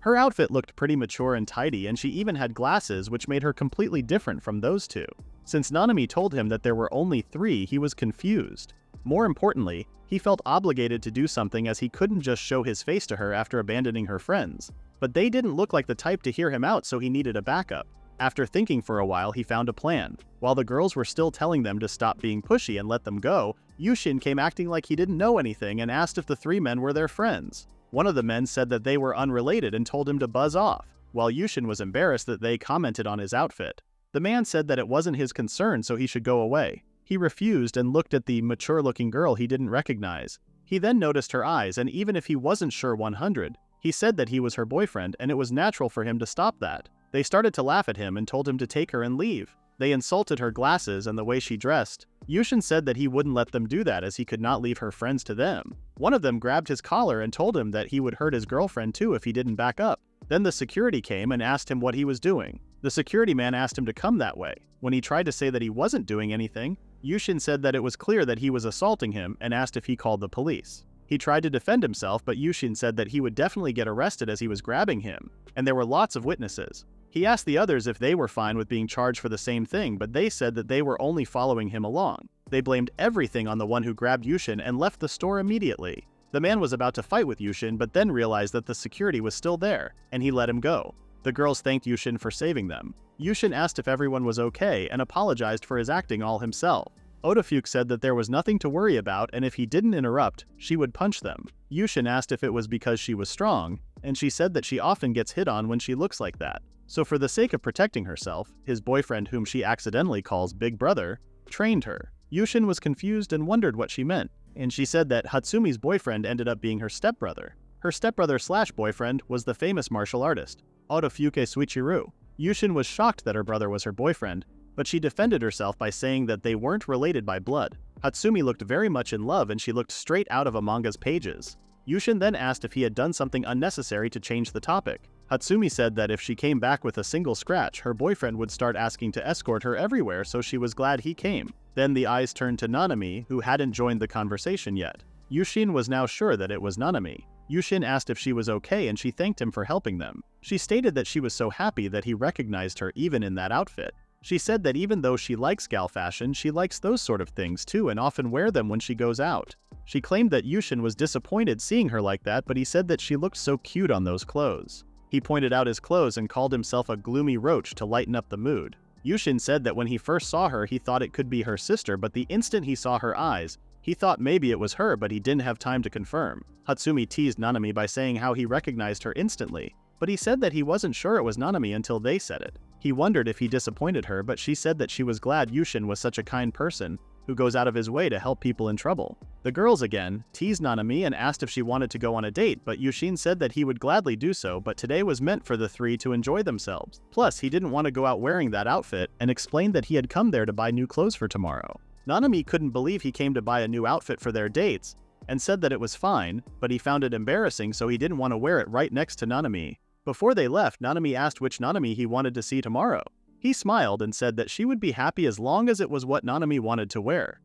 Her outfit looked pretty mature and tidy, and she even had glasses, which made her completely different from those 2. Since Nanami told him that there were only 3, he was confused. More importantly, he felt obligated to do something as he couldn't just show his face to her after abandoning her friends. But they didn't look like the type to hear him out, so he needed a backup. After thinking for a while, he found a plan. While the girls were still telling them to stop being pushy and let them go, Youshin came acting like he didn't know anything and asked if the 3 men were their friends. One of the men said that they were unrelated and told him to buzz off, while Youshin was embarrassed that they commented on his outfit. The man said that it wasn't his concern, so he should go away. He refused and looked at the mature-looking girl he didn't recognize. He then noticed her eyes, and even if he wasn't sure 100, he said that he was her boyfriend, and it was natural for him to stop that. They started to laugh at him and told him to take her and leave. They insulted her glasses and the way she dressed. Youshin said that he wouldn't let them do that as he could not leave her friends to them. One of them grabbed his collar and told him that he would hurt his girlfriend too if he didn't back up. Then the security came and asked him what he was doing. The security man asked him to come that way. When he tried to say that he wasn't doing anything, Youshin said that it was clear that he was assaulting him and asked if he called the police. He tried to defend himself, but Youshin said that he would definitely get arrested as he was grabbing him, and there were lots of witnesses. He asked the others if they were fine with being charged for the same thing, but they said that they were only following him along. They blamed everything on the one who grabbed Youshin and left the store immediately. The man was about to fight with Youshin, but then realized that the security was still there, and he let him go. The girls thanked Youshin for saving them. Youshin asked if everyone was okay and apologized for his acting all himself. Autofuke said that there was nothing to worry about, and if he didn't interrupt, she would punch them. Youshin asked if it was because she was strong, and she said that she often gets hit on when she looks like that. So for the sake of protecting herself, his boyfriend, whom she accidentally calls Big Brother, trained her. Youshin was confused and wondered what she meant, and she said that Hatsumi's boyfriend ended up being her stepbrother. Her stepbrother/boyfriend was the famous martial artist, Autofuke Suichiru. Youshin was shocked that her brother was her boyfriend, but she defended herself by saying that they weren't related by blood. Hatsumi looked very much in love and she looked straight out of a manga's pages. Youshin then asked if he had done something unnecessary to change the topic. Hatsumi said that if she came back with a single scratch, her boyfriend would start asking to escort her everywhere, so she was glad he came. Then the eyes turned to Nanami, who hadn't joined the conversation yet. Youshin was now sure that it was Nanami. Youshin asked if she was okay and she thanked him for helping them. She stated that she was so happy that he recognized her even in that outfit. She said that even though she likes gal fashion, she likes those sort of things too and often wear them when she goes out. She claimed that Youshin was disappointed seeing her like that, but he said that she looked so cute on those clothes. He pointed out his clothes and called himself a gloomy roach to lighten up the mood. Youshin said that when he first saw her, he thought it could be her sister, but the instant he saw her eyes, he thought maybe it was her, but he didn't have time to confirm. Hatsumi teased Nanami by saying how he recognized her instantly, but he said that he wasn't sure it was Nanami until they said it. He wondered if he disappointed her, but she said that she was glad Youshin was such a kind person who goes out of his way to help people in trouble. The girls again teased Nanami and asked if she wanted to go on a date, but Youshin said that he would gladly do so, but today was meant for the 3 to enjoy themselves. Plus, he didn't want to go out wearing that outfit and explained that he had come there to buy new clothes for tomorrow. Nanami couldn't believe he came to buy a new outfit for their dates and said that it was fine, but he found it embarrassing, so he didn't want to wear it right next to Nanami. Before they left, Nanami asked which Nanami he wanted to see tomorrow. He smiled and said that she would be happy as long as it was what Nanami wanted to wear.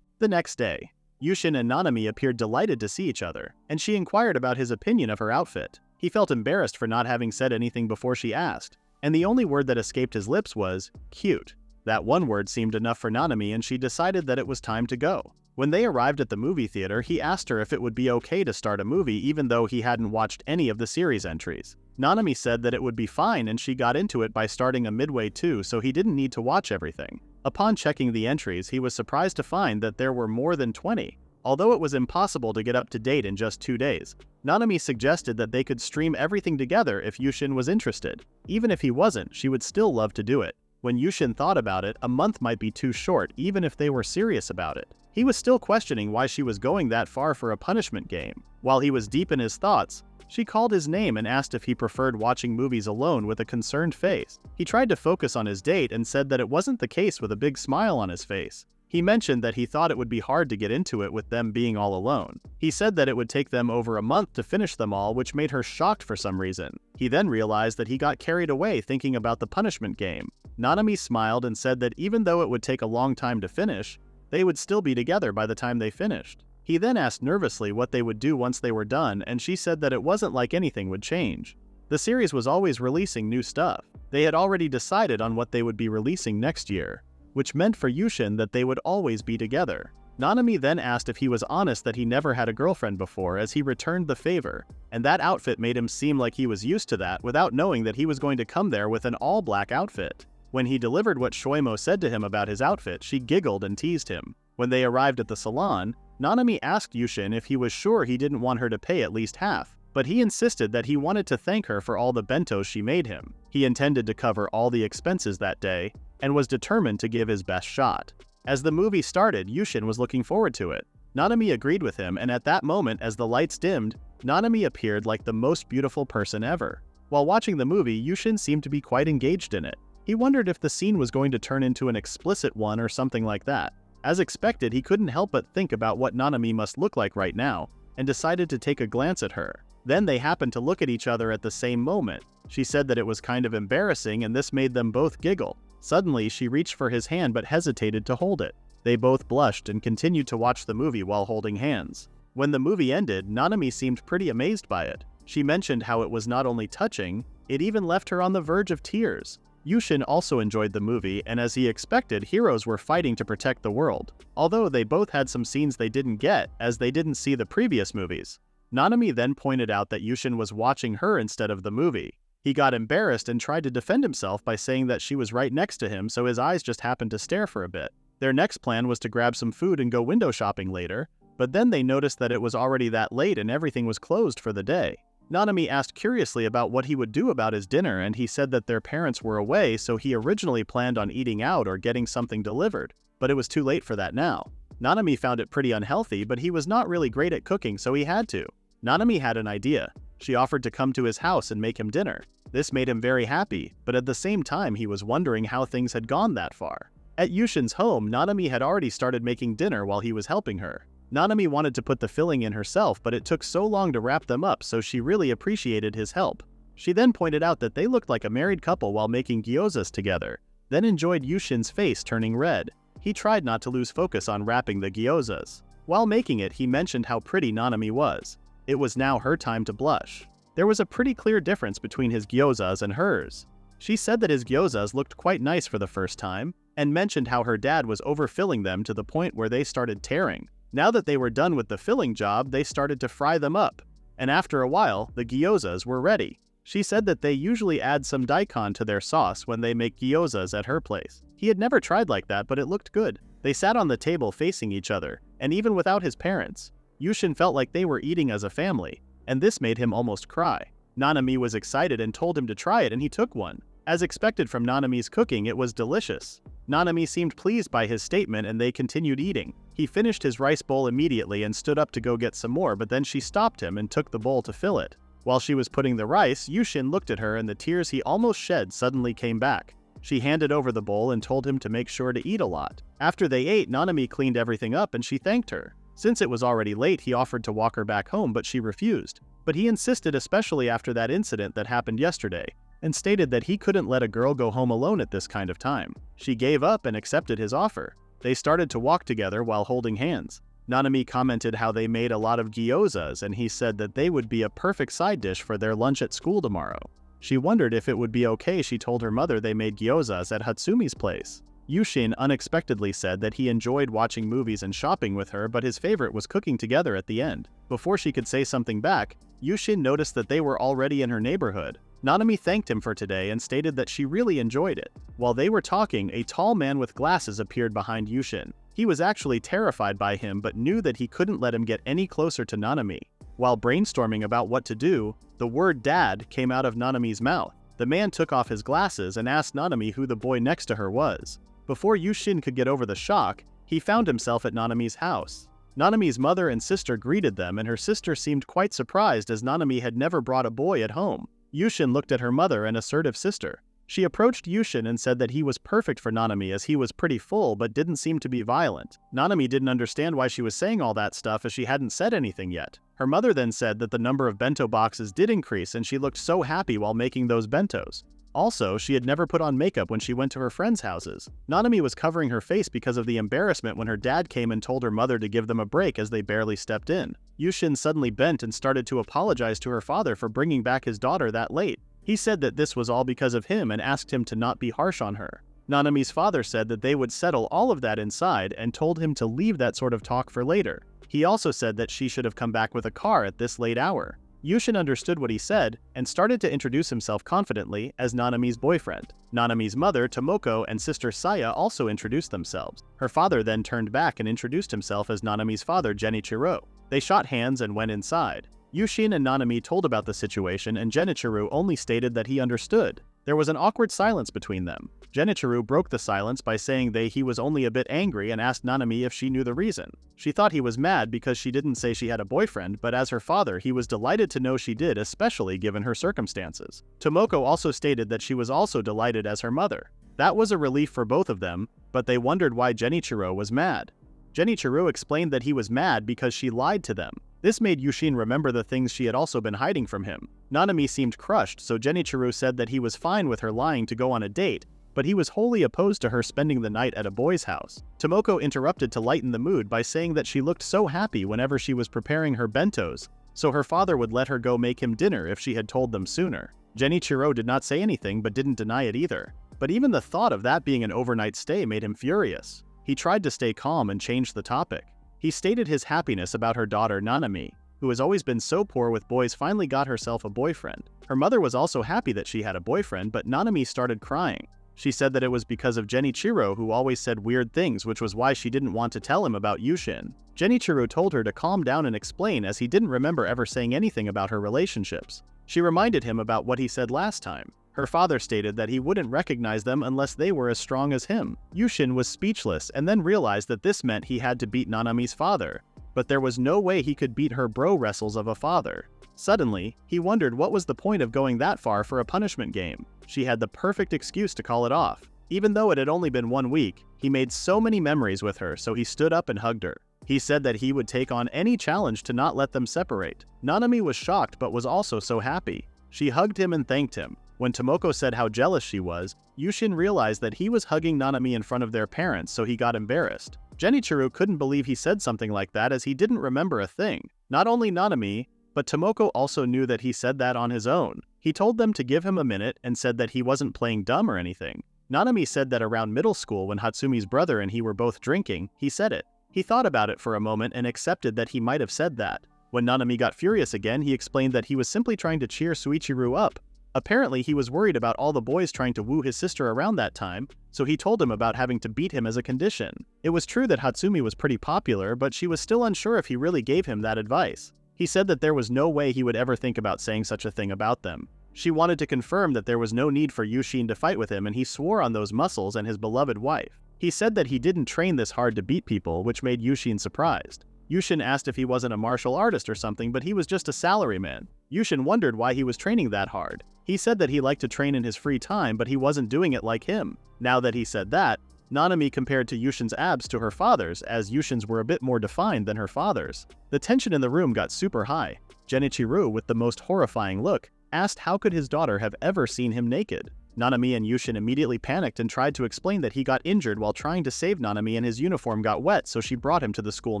The next day, Youshin and Nanami appeared delighted to see each other, and she inquired about his opinion of her outfit. He felt embarrassed for not having said anything before she asked, and the only word that escaped his lips was, cute. That one word seemed enough for Nanami and she decided that it was time to go. When they arrived at the movie theater, he asked her if it would be okay to start a movie even though he hadn't watched any of the series entries. Nanami said that it would be fine and she got into it by starting a midway too, so he didn't need to watch everything. Upon checking the entries, he was surprised to find that there were more than 20. Although it was impossible to get up to date in just 2 days, Nanami suggested that they could stream everything together if Youshin was interested. Even if he wasn't, she would still love to do it. When Youshin thought about it, a month might be too short even if they were serious about it. He was still questioning why she was going that far for a punishment game. While he was deep in his thoughts, she called his name and asked if he preferred watching movies alone with a concerned face. He tried to focus on his date and said that it wasn't the case with a big smile on his face. He mentioned that he thought it would be hard to get into it with them being all alone. He said that it would take them over a month to finish them all, which made her shocked for some reason. He then realized that he got carried away thinking about the punishment game. Nanami smiled and said that even though it would take a long time to finish, they would still be together by the time they finished. He then asked nervously what they would do once they were done, and she said that it wasn't like anything would change. The series was always releasing new stuff. They had already decided on what they would be releasing next year, which meant for Youshin that they would always be together. Nanami then asked if he was honest that he never had a girlfriend before, as he returned the favor, and that outfit made him seem like he was used to that without knowing that he was going to come there with an all-black outfit. When he delivered what Shoimo said to him about his outfit, she giggled and teased him. When they arrived at the salon, Nanami asked Youshin if he was sure he didn't want her to pay at least half, but he insisted that he wanted to thank her for all the bentos she made him. He intended to cover all the expenses that day, and was determined to give his best shot. As the movie started, Youshin was looking forward to it. Nanami agreed with him, and at that moment, as the lights dimmed, Nanami appeared like the most beautiful person ever. While watching the movie, Youshin seemed to be quite engaged in it. He wondered if the scene was going to turn into an explicit one or something like that. As expected, he couldn't help but think about what Nanami must look like right now, and decided to take a glance at her. Then they happened to look at each other at the same moment. She said that it was kind of embarrassing and this made them both giggle. Suddenly, she reached for his hand but hesitated to hold it. They both blushed and continued to watch the movie while holding hands. When the movie ended, Nanami seemed pretty amazed by it. She mentioned how it was not only touching, it even left her on the verge of tears. Youshin also enjoyed the movie, and as he expected, heroes were fighting to protect the world. Although they both had some scenes they didn't get, as they didn't see the previous movies. Nanami then pointed out that Youshin was watching her instead of the movie. He got embarrassed and tried to defend himself by saying that she was right next to him, so his eyes just happened to stare for a bit. Their next plan was to grab some food and go window shopping later, but then they noticed that it was already that late and everything was closed for the day. Nanami asked curiously about what he would do about his dinner, and he said that their parents were away, so he originally planned on eating out or getting something delivered, but it was too late for that now. Nanami found it pretty unhealthy, but he was not really great at cooking, so he had to. Nanami had an idea. She offered to come to his house and make him dinner. This made him very happy, but at the same time he was wondering how things had gone that far. At Yushin's home, Nanami had already started making dinner while he was helping her. Nanami wanted to put the filling in herself, but it took so long to wrap them up, so she really appreciated his help. She then pointed out that they looked like a married couple while making gyozas together, then enjoyed Yushin's face turning red. He tried not to lose focus on wrapping the gyozas. While making it, he mentioned how pretty Nanami was. It was now her time to blush. There was a pretty clear difference between his gyozas and hers. She said that his gyozas looked quite nice for the first time, and mentioned how her dad was overfilling them to the point where they started tearing. Now that they were done with the filling job, they started to fry them up, and after a while, the gyozas were ready. She said that they usually add some daikon to their sauce when they make gyozas at her place. He had never tried like that, but it looked good. They sat on the table facing each other, and even without his parents, Youshin felt like they were eating as a family, and this made him almost cry. Nanami was excited and told him to try it, and he took one. As expected from Nanami's cooking, it was delicious. Nanami seemed pleased by his statement and they continued eating. He finished his rice bowl immediately and stood up to go get some more, but then she stopped him and took the bowl to fill it. While she was putting the rice, Youshin looked at her and the tears he almost shed suddenly came back. She handed over the bowl and told him to make sure to eat a lot. After they ate, Nanami cleaned everything up and she thanked her. Since it was already late, he offered to walk her back home, but she refused. But he insisted, especially after that incident that happened yesterday, and stated that he couldn't let a girl go home alone at this kind of time. She gave up and accepted his offer. They started to walk together while holding hands. Nanami commented how they made a lot of gyozas, and he said that they would be a perfect side dish for their lunch at school tomorrow. She wondered if it would be okay. She told her mother they made gyozas at Hatsumi's place. Youshin unexpectedly said that he enjoyed watching movies and shopping with her, but his favorite was cooking together at the end. Before she could say something back, Youshin noticed that they were already in her neighborhood. Nanami thanked him for today and stated that she really enjoyed it. While they were talking, a tall man with glasses appeared behind Youshin. He was actually terrified by him but knew that he couldn't let him get any closer to Nanami. While brainstorming about what to do, the word "dad" came out of Nanami's mouth. The man took off his glasses and asked Nanami who the boy next to her was. Before Youshin could get over the shock, he found himself at Nanami's house. Nanami's mother and sister greeted them, and her sister seemed quite surprised as Nanami had never brought a boy at home. Youshin looked at her mother and assertive sister. She approached Youshin and said that he was perfect for Nanami as he was pretty full but didn't seem to be violent. Nanami didn't understand why she was saying all that stuff as she hadn't said anything yet. Her mother then said that the number of bento boxes did increase and she looked so happy while making those bentos. Also, she had never put on makeup when she went to her friends' houses. Nanami was covering her face because of the embarrassment when her dad came and told her mother to give them a break as they barely stepped in. Youshin suddenly bent and started to apologize to her father for bringing back his daughter that late. He said that this was all because of him and asked him to not be harsh on her. Nanami's father said that they would settle all of that inside and told him to leave that sort of talk for later. He also said that she should have come back with a car at this late hour. Youshin understood what he said and started to introduce himself confidently as Nanami's boyfriend. Nanami's mother, Tomoko, and sister Saya also introduced themselves. Her father then turned back and introduced himself as Nanami's father, Genichiro. They shot hands and went inside. Youshin and Nanami told about the situation and Genichiro only stated that he understood. There was an awkward silence between them. Genichiro broke the silence by saying he was only a bit angry and asked Nanami if she knew the reason. She thought he was mad because she didn't say she had a boyfriend, but as her father he was delighted to know she did, especially given her circumstances. Tomoko also stated that she was also delighted as her mother. That was a relief for both of them, but they wondered why Genichiro was mad. Genichiro explained that he was mad because she lied to them. This made Youshin remember the things she had also been hiding from him. Nanami seemed crushed, so Genichiro said that he was fine with her lying to go on a date, but he was wholly opposed to her spending the night at a boy's house. Tomoko interrupted to lighten the mood by saying that she looked so happy whenever she was preparing her bentos, so her father would let her go make him dinner if she had told them sooner. Genichiro did not say anything but didn't deny it either. But even the thought of that being an overnight stay made him furious. He tried to stay calm and change the topic. He stated his happiness about her daughter Nanami, who has always been so poor with boys, finally got herself a boyfriend. Her mother was also happy that she had a boyfriend, but Nanami started crying. She said that it was because of Genichiro, who always said weird things, which was why she didn't want to tell him about Youshin. Genichiro told her to calm down and explain as he didn't remember ever saying anything about her relationships. She reminded him about what he said last time. Her father stated that he wouldn't recognize them unless they were as strong as him. Youshin was speechless and then realized that this meant he had to beat Nanami's father, but there was no way he could beat her bro wrestles of a father. Suddenly, he wondered what was the point of going that far for a punishment game. She had the perfect excuse to call it off. Even though it had only been 1 week, he made so many memories with her, so he stood up and hugged her. He said that he would take on any challenge to not let them separate. Nanami was shocked but was also so happy. She hugged him and thanked him. When Tomoko said how jealous she was, Youshin realized that he was hugging Nanami in front of their parents, so he got embarrassed. Genichiro couldn't believe he said something like that as he didn't remember a thing. Not only Nanami, but Tomoko also knew that he said that on his own. He told them to give him a minute and said that he wasn't playing dumb or anything. Nanami said that around middle school when Hatsumi's brother and he were both drinking, he said it. He thought about it for a moment and accepted that he might have said that. When Nanami got furious again, he explained that he was simply trying to cheer Suichiro up. Apparently, he was worried about all the boys trying to woo his sister around that time, so he told him about having to beat him as a condition. It was true that Hatsumi was pretty popular, but she was still unsure if he really gave him that advice. He said that there was no way he would ever think about saying such a thing about them. She wanted to confirm that there was no need for Youshin to fight with him, and he swore on those muscles and his beloved wife. He said that he didn't train this hard to beat people, which made Youshin surprised. Youshin asked if he wasn't a martial artist or something, but he was just a salaryman. Youshin wondered why he was training that hard. He said that he liked to train in his free time, but he wasn't doing it like him. Now that he said that, Nanami compared to Yushin's abs to her father's, as Yushin's were a bit more defined than her father's. The tension in the room got super high. Genichiro, with the most horrifying look, asked how could his daughter have ever seen him naked. Nanami and Youshin immediately panicked and tried to explain that he got injured while trying to save Nanami and his uniform got wet, so she brought him to the school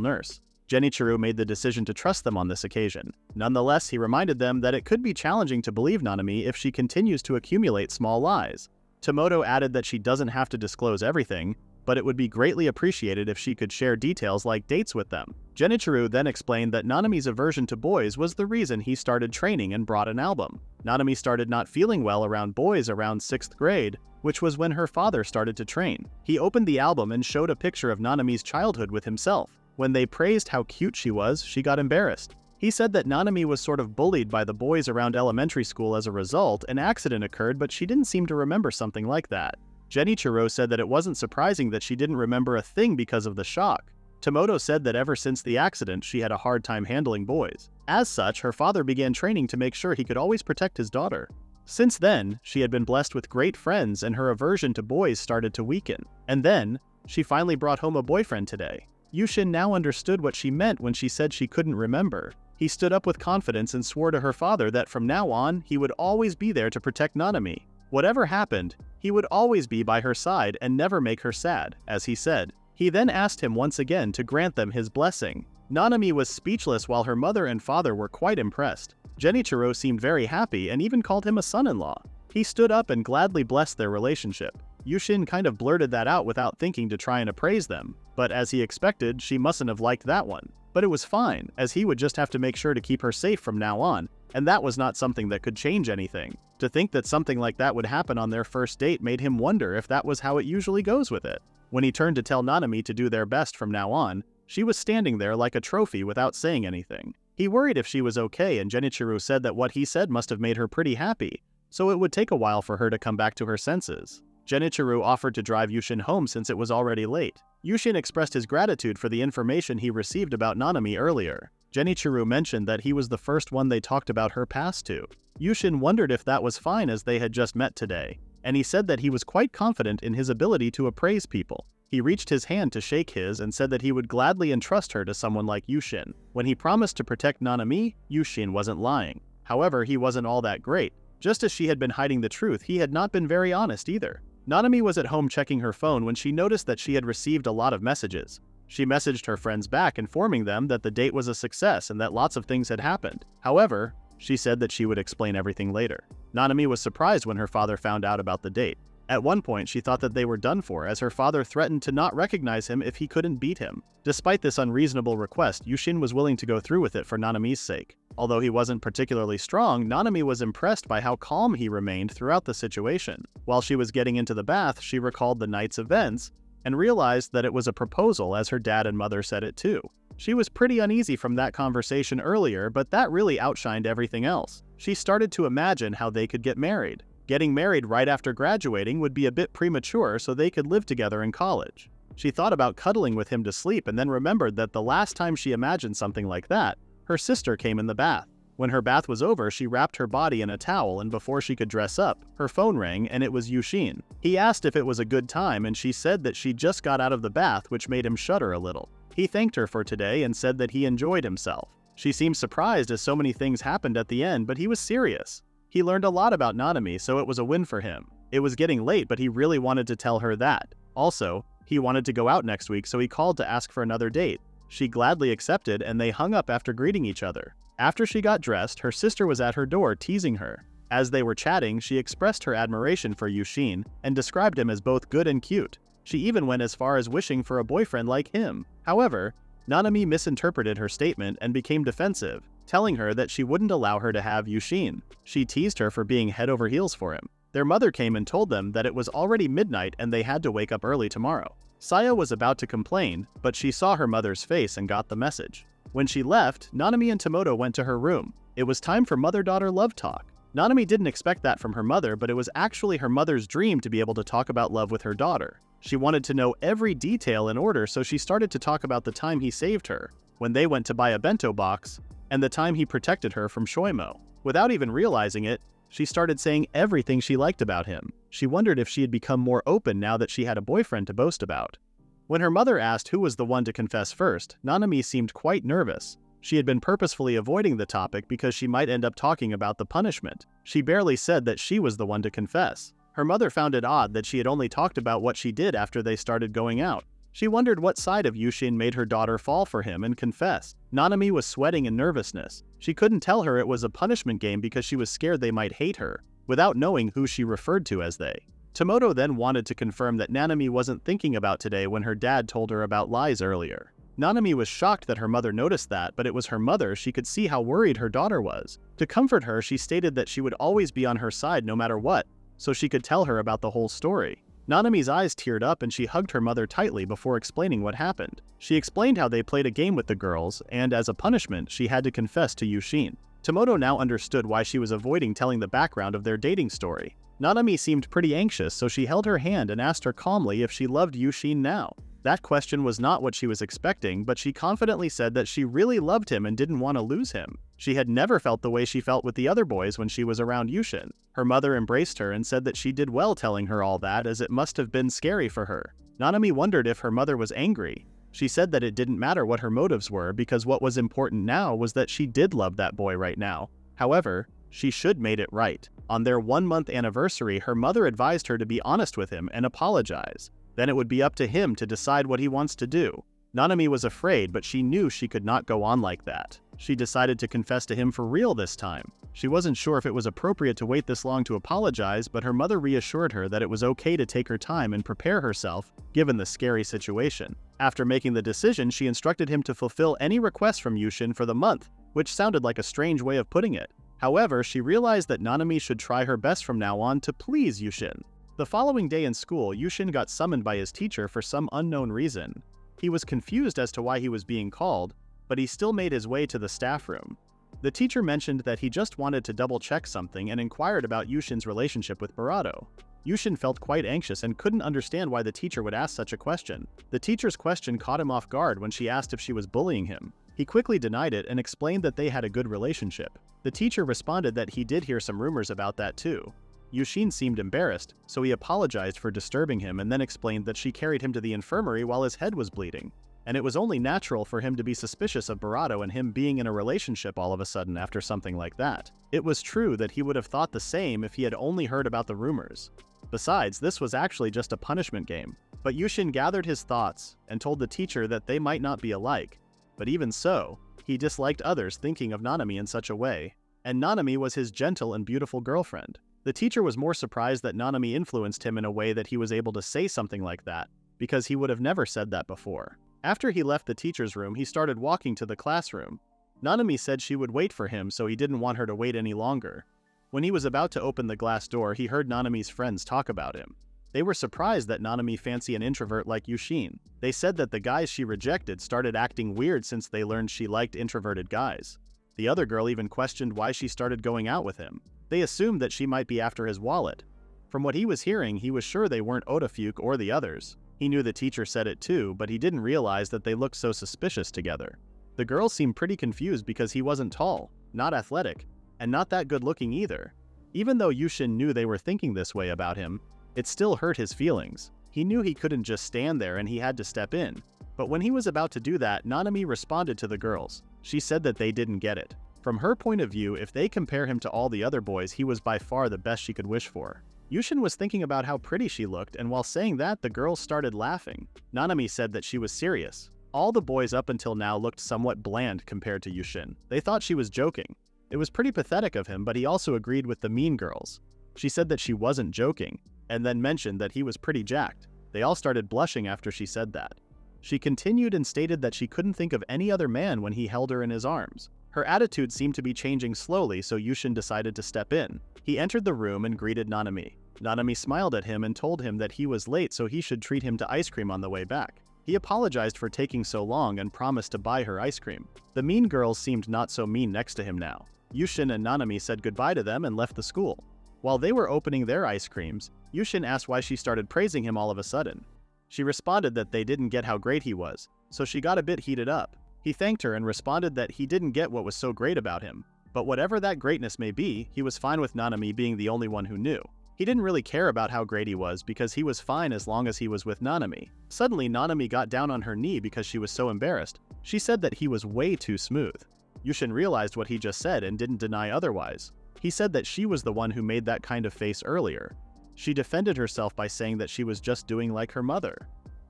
nurse. Genichiro made the decision to trust them on this occasion. Nonetheless, he reminded them that it could be challenging to believe Nanami if she continues to accumulate small lies. Tomoto added that she doesn't have to disclose everything, but it would be greatly appreciated if she could share details like dates with them. Genichiro then explained that Nanami's aversion to boys was the reason he started training and brought an album. Nanami started not feeling well around boys around 6th grade, which was when her father started to train. He opened the album and showed a picture of Nanami's childhood with himself. When they praised how cute she was, she got embarrassed. He said that Nanami was sort of bullied by the boys around elementary school as a result. An accident occurred, but she didn't seem to remember something like that. Genichiro said that it wasn't surprising that she didn't remember a thing because of the shock. Tomoto said that ever since the accident, she had a hard time handling boys. As such, her father began training to make sure he could always protect his daughter. Since then, she had been blessed with great friends and her aversion to boys started to weaken. And then, she finally brought home a boyfriend today. Youshin now understood what she meant when she said she couldn't remember. He stood up with confidence and swore to her father that from now on, he would always be there to protect Nanami. Whatever happened, he would always be by her side and never make her sad, as he said. He then asked him once again to grant them his blessing. Nanami was speechless while her mother and father were quite impressed. Genichiro seemed very happy and even called him a son-in-law. He stood up and gladly blessed their relationship. Youshin kind of blurted that out without thinking to try and appraise them, but as he expected, she mustn't have liked that one. But it was fine, as he would just have to make sure to keep her safe from now on, and that was not something that could change anything. To think that something like that would happen on their first date made him wonder if that was how it usually goes with it. When he turned to tell Nanami to do their best from now on, she was standing there like a trophy without saying anything. He worried if she was okay, and Genichiro said that what he said must have made her pretty happy, so it would take a while for her to come back to her senses. Genichiro offered to drive Youshin home since it was already late. Youshin expressed his gratitude for the information he received about Nanami earlier. Genichiro mentioned that he was the first one they talked about her past to. Youshin wondered if that was fine as they had just met today, and he said that he was quite confident in his ability to appraise people. He reached his hand to shake his and said that he would gladly entrust her to someone like Youshin. When he promised to protect Nanami, Youshin wasn't lying. However, he wasn't all that great. Just as she had been hiding the truth, he had not been very honest either. Nanami was at home checking her phone when she noticed that she had received a lot of messages. She messaged her friends back informing them that the date was a success and that lots of things had happened. However, she said that she would explain everything later. Nanami was surprised when her father found out about the date. At one point, she thought that they were done for as her father threatened to not recognize him if he couldn't beat him. Despite this unreasonable request, Youshin was willing to go through with it for Nanami's sake. Although he wasn't particularly strong, Nanami was impressed by how calm he remained throughout the situation. While she was getting into the bath, she recalled the night's events and realized that it was a proposal as her dad and mother said it too. She was pretty uneasy from that conversation earlier, but that really outshined everything else. She started to imagine how they could get married. Getting married right after graduating would be a bit premature, so they could live together in college. She thought about cuddling with him to sleep and then remembered that the last time she imagined something like that, her sister came in the bath. When her bath was over, she wrapped her body in a towel, and before she could dress up, her phone rang and it was Youshin. He asked if it was a good time and she said that she just got out of the bath, which made him shudder a little. He thanked her for today and said that he enjoyed himself. She seemed surprised as so many things happened at the end, but he was serious. He learned a lot about Nanami, so it was a win for him. It was getting late, but he really wanted to tell her that. Also, he wanted to go out next week, so he called to ask for another date. She gladly accepted, and they hung up after greeting each other. After she got dressed, her sister was at her door teasing her. As they were chatting, she expressed her admiration for Youshin and described him as both good and cute. She even went as far as wishing for a boyfriend like him. However, Nanami misinterpreted her statement and became defensive, telling her that she wouldn't allow her to have Youshin. She teased her for being head over heels for him. Their mother came and told them that it was already midnight and they had to wake up early tomorrow. Saya was about to complain, but she saw her mother's face and got the message. When she left, Nanami and Tomoto went to her room. It was time for mother-daughter love talk. Nanami didn't expect that from her mother, but it was actually her mother's dream to be able to talk about love with her daughter. She wanted to know every detail in order, so she started to talk about the time he saved her, when they went to buy a bento box, and the time he protected her from Shoimo. Without even realizing it, she started saying everything she liked about him. She wondered if she had become more open now that she had a boyfriend to boast about. When her mother asked who was the one to confess first, Nanami seemed quite nervous. She had been purposefully avoiding the topic because she might end up talking about the punishment. She barely said that she was the one to confess. Her mother found it odd that she had only talked about what she did after they started going out. She wondered what side of Youshin made her daughter fall for him and confess. Nanami was sweating in nervousness. She couldn't tell her it was a punishment game because she was scared they might hate her, without knowing who she referred to as they. Tomoto then wanted to confirm that Nanami wasn't thinking about today when her dad told her about lies earlier. Nanami was shocked that her mother noticed that, but it was her mother. She could see how worried her daughter was. To comfort her, she stated that she would always be on her side no matter what, so she could tell her about the whole story. Nanami's eyes teared up and she hugged her mother tightly before explaining what happened. She explained how they played a game with the girls, and as a punishment, she had to confess to Youshin. Tomoto now understood why she was avoiding telling the background of their dating story. Nanami seemed pretty anxious, so she held her hand and asked her calmly if she loved Youshin now. That question was not what she was expecting, but she confidently said that she really loved him and didn't want to lose him. She had never felt the way she felt with the other boys when she was around Youshin. Her mother embraced her and said that she did well telling her all that, as it must have been scary for her. Nanami wondered if her mother was angry. She said that it didn't matter what her motives were, because what was important now was that she did love that boy right now. However, she should made it right. On their 1-month anniversary, her mother advised her to be honest with him and apologize. Then it would be up to him to decide what he wants to do. Nanami was afraid, but she knew she could not go on like that. She decided to confess to him for real this time. She wasn't sure if it was appropriate to wait this long to apologize, but her mother reassured her that it was okay to take her time and prepare herself, given the scary situation. After making the decision, she instructed him to fulfill any requests from Youshin for the month, which sounded like a strange way of putting it. However, she realized that Nanami should try her best from now on to please Youshin. The following day in school, Youshin got summoned by his teacher for some unknown reason. He was confused as to why he was being called, but he still made his way to the staff room. The teacher mentioned that he just wanted to double-check something and inquired about Youshin's relationship with Barato. Youshin felt quite anxious and couldn't understand why the teacher would ask such a question. The teacher's question caught him off guard when she asked if she was bullying him. He quickly denied it and explained that they had a good relationship. The teacher responded that he did hear some rumors about that too. Youshin seemed embarrassed, so he apologized for disturbing him and then explained that she carried him to the infirmary while his head was bleeding, and it was only natural for him to be suspicious of Barato and him being in a relationship all of a sudden after something like that. It was true that he would have thought the same if he had only heard about the rumors. Besides, this was actually just a punishment game. But Youshin gathered his thoughts and told the teacher that they might not be alike. But even so, he disliked others thinking of Nanami in such a way, and Nanami was his gentle and beautiful girlfriend. The teacher was more surprised that Nanami influenced him in a way that he was able to say something like that, because he would have never said that before. After he left the teacher's room, he started walking to the classroom. Nanami said she would wait for him, so he didn't want her to wait any longer. When he was about to open the glass door, he heard Nanami's friends talk about him. They were surprised that Nanami fancied an introvert like Youshin. They said that the guys she rejected started acting weird since they learned she liked introverted guys. The other girl even questioned why she started going out with him. They assumed that she might be after his wallet. From what he was hearing, he was sure they weren't Otafuke or the others. He knew the teacher said it too, but he didn't realize that they looked so suspicious together. The girls seemed pretty confused because he wasn't tall, not athletic, and not that good looking either. Even though Youshin knew they were thinking this way about him, it still hurt his feelings. He knew he couldn't just stand there and he had to step in. But when he was about to do that, Nanami responded to the girls. She said that they didn't get it. From her point of view, if they compare him to all the other boys, he was by far the best she could wish for. Youshin was thinking about how pretty she looked, and while saying that, the girls started laughing. Nanami said that she was serious. All the boys up until now looked somewhat bland compared to Youshin. They thought she was joking. It was pretty pathetic of him, but he also agreed with the mean girls. She said that she wasn't joking, and then mentioned that he was pretty jacked. They all started blushing after she said that. She continued and stated that she couldn't think of any other man when he held her in his arms. Her attitude seemed to be changing slowly, so Youshin decided to step in. He entered the room and greeted Nanami. Nanami smiled at him and told him that he was late, so he should treat him to ice cream on the way back. He apologized for taking so long and promised to buy her ice cream. The mean girls seemed not so mean next to him now. Youshin and Nanami said goodbye to them and left the school. While they were opening their ice creams, Youshin asked why she started praising him all of a sudden. She responded that they didn't get how great he was, so she got a bit heated up. He thanked her and responded that he didn't get what was so great about him. But whatever that greatness may be, he was fine with Nanami being the only one who knew. He didn't really care about how great he was because he was fine as long as he was with Nanami. Suddenly, Nanami got down on her knee because she was so embarrassed. She said that he was way too smooth. Youshin realized what he just said and didn't deny otherwise. He said that she was the one who made that kind of face earlier. She defended herself by saying that she was just doing like her mother.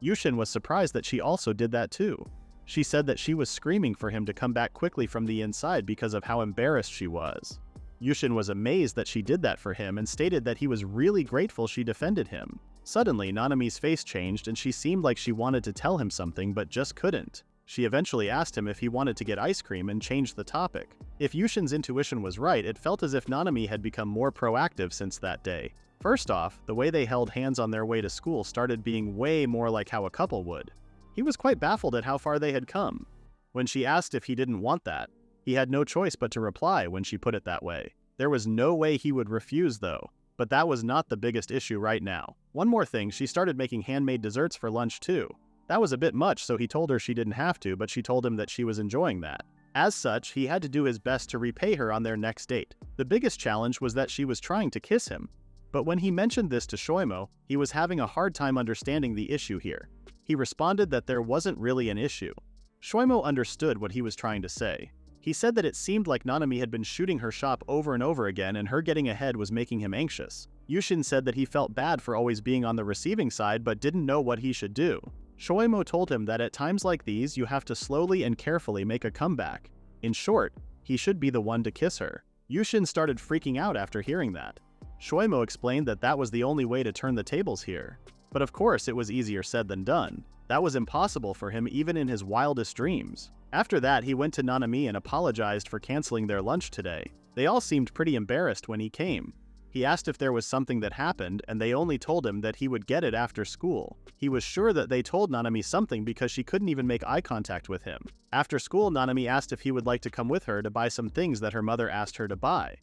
Youshin was surprised that she also did that too. She said that she was screaming for him to come back quickly from the inside because of how embarrassed she was. Youshin was amazed that she did that for him and stated that he was really grateful she defended him. Suddenly, Nanami's face changed and she seemed like she wanted to tell him something but just couldn't. She eventually asked him if he wanted to get ice cream and changed the topic. If Yushin's intuition was right, it felt as if Nanami had become more proactive since that day. First off, the way they held hands on their way to school started being way more like how a couple would. He was quite baffled at how far they had come. When she asked if he didn't want that, he had no choice but to reply when she put it that way. There was no way he would refuse though. But that was not the biggest issue right now. One more thing, she started making handmade desserts for lunch too. That was a bit much, so he told her she didn't have to, but she told him that she was enjoying that. As such, he had to do his best to repay her on their next date. The biggest challenge was that she was trying to kiss him. But when he mentioned this to Shoimo, he was having a hard time understanding the issue here. He responded that there wasn't really an issue. Shoimo understood what he was trying to say. He said that it seemed like Nanami had been shooting her shot over and over again and her getting ahead was making him anxious. Youshin said that he felt bad for always being on the receiving side but didn't know what he should do. Shoimo told him that at times like these you have to slowly and carefully make a comeback. In short, he should be the one to kiss her. Youshin started freaking out after hearing that. Shoimo explained that that was the only way to turn the tables here. But of course it was easier said than done. That was impossible for him even in his wildest dreams. After that, he went to Nanami and apologized for canceling their lunch today. They all seemed pretty embarrassed when he came. He asked if there was something that happened, and they only told him that he would get it after school. He was sure that they told Nanami something because she couldn't even make eye contact with him. After school, Nanami asked if he would like to come with her to buy some things that her mother asked her to buy.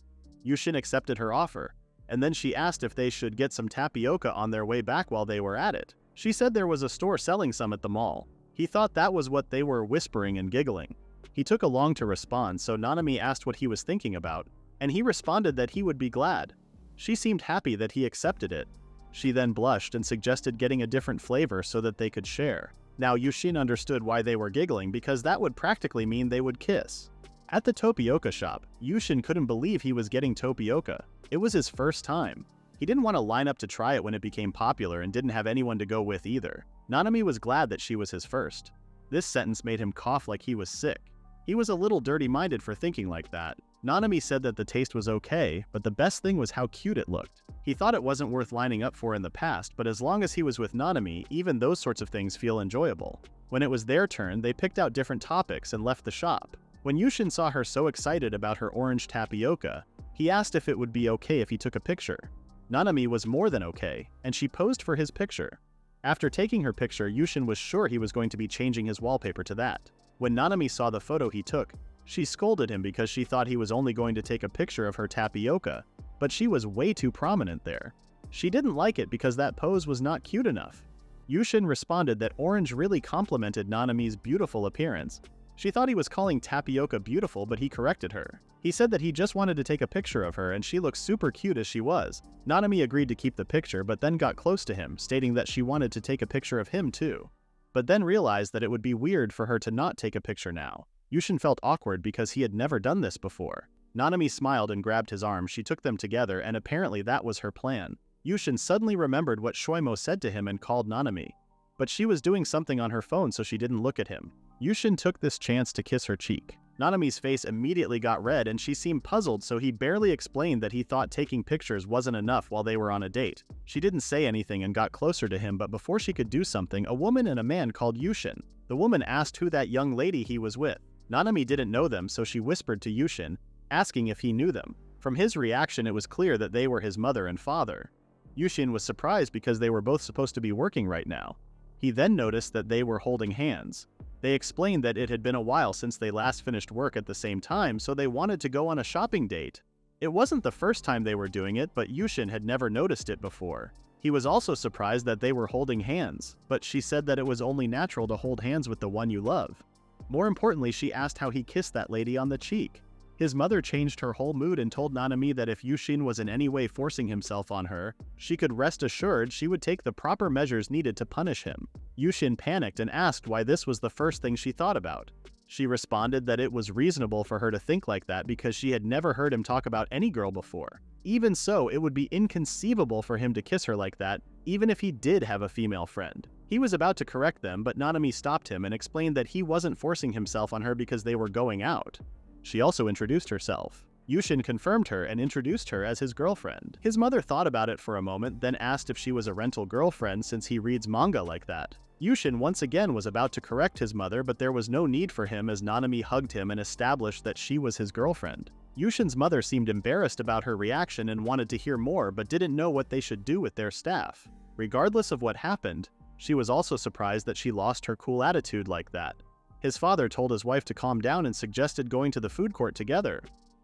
Youshin accepted her offer, and then she asked if they should get some tapioca on their way back while they were at it. She said there was a store selling some at the mall. He thought that was what they were whispering and giggling. He took long to respond, so Nanami asked what he was thinking about, and he responded that he would be glad. She seemed happy that he accepted it. She then blushed and suggested getting a different flavor so that they could share. Now Youshin understood why they were giggling because that would practically mean they would kiss. At the tapioca shop, Youshin couldn't believe he was getting tapioca. It was his first time. He didn't want to line up to try it when it became popular and didn't have anyone to go with either. Nanami was glad that she was his first. This sentence made him cough like he was sick. He was a little dirty-minded for thinking like that. Nanami said that the taste was okay, but the best thing was how cute it looked. He thought it wasn't worth lining up for in the past, but as long as he was with Nanami, even those sorts of things feel enjoyable. When it was their turn, they picked out different topics and left the shop. When Youshin saw her so excited about her orange tapioca, he asked if it would be okay if he took a picture. Nanami was more than okay, and she posed for his picture. After taking her picture, Youshin was sure he was going to be changing his wallpaper to that. When Nanami saw the photo he took, she scolded him because she thought he was only going to take a picture of her tapioca, but she was way too prominent there. She didn't like it because that pose was not cute enough. Youshin responded that orange really complemented Nanami's beautiful appearance. She thought he was calling tapioca beautiful, but he corrected her. He said that he just wanted to take a picture of her and she looked super cute as she was. Nanami agreed to keep the picture but then got close to him, stating that she wanted to take a picture of him too. But then realized that it would be weird for her to not take a picture now. Youshin felt awkward because he had never done this before. Nanami smiled and grabbed his arm. She took them together and apparently that was her plan. Youshin suddenly remembered what Shoimo said to him and called Nanami. But she was doing something on her phone so she didn't look at him. Youshin took this chance to kiss her cheek. Nanami's face immediately got red and she seemed puzzled, so he barely explained that he thought taking pictures wasn't enough while they were on a date. She didn't say anything and got closer to him, but before she could do something, a woman and a man called Youshin. The woman asked who that young lady he was with. Nanami didn't know them, so she whispered to Youshin, asking if he knew them. From his reaction, it was clear that they were his mother and father. Youshin was surprised because they were both supposed to be working right now. He then noticed that they were holding hands. They explained that it had been a while since they last finished work at the same time, so they wanted to go on a shopping date. It wasn't the first time they were doing it, but Youshin had never noticed it before. He was also surprised that they were holding hands, but she said that it was only natural to hold hands with the one you love. More importantly, she asked how he kissed that lady on the cheek. His mother changed her whole mood and told Nanami that if Youshin was in any way forcing himself on her, she could rest assured she would take the proper measures needed to punish him. Youshin panicked and asked why this was the first thing she thought about. She responded that it was reasonable for her to think like that because she had never heard him talk about any girl before. Even so, it would be inconceivable for him to kiss her like that, even if he did have a female friend. He was about to correct them, but Nanami stopped him and explained that he wasn't forcing himself on her because they were going out. She also introduced herself. Youshin confirmed her and introduced her as his girlfriend. His mother thought about it for a moment, then asked if she was a rental girlfriend since he reads manga like that. Youshin once again was about to correct his mother, but there was no need for him as Nanami hugged him and established that she was his girlfriend. Youshin's mother seemed embarrassed about her reaction and wanted to hear more but didn't know what they should do with their staff. Regardless of what happened, she was also surprised that she lost her cool attitude like that. His father told his wife to calm down and suggested going to the food court together.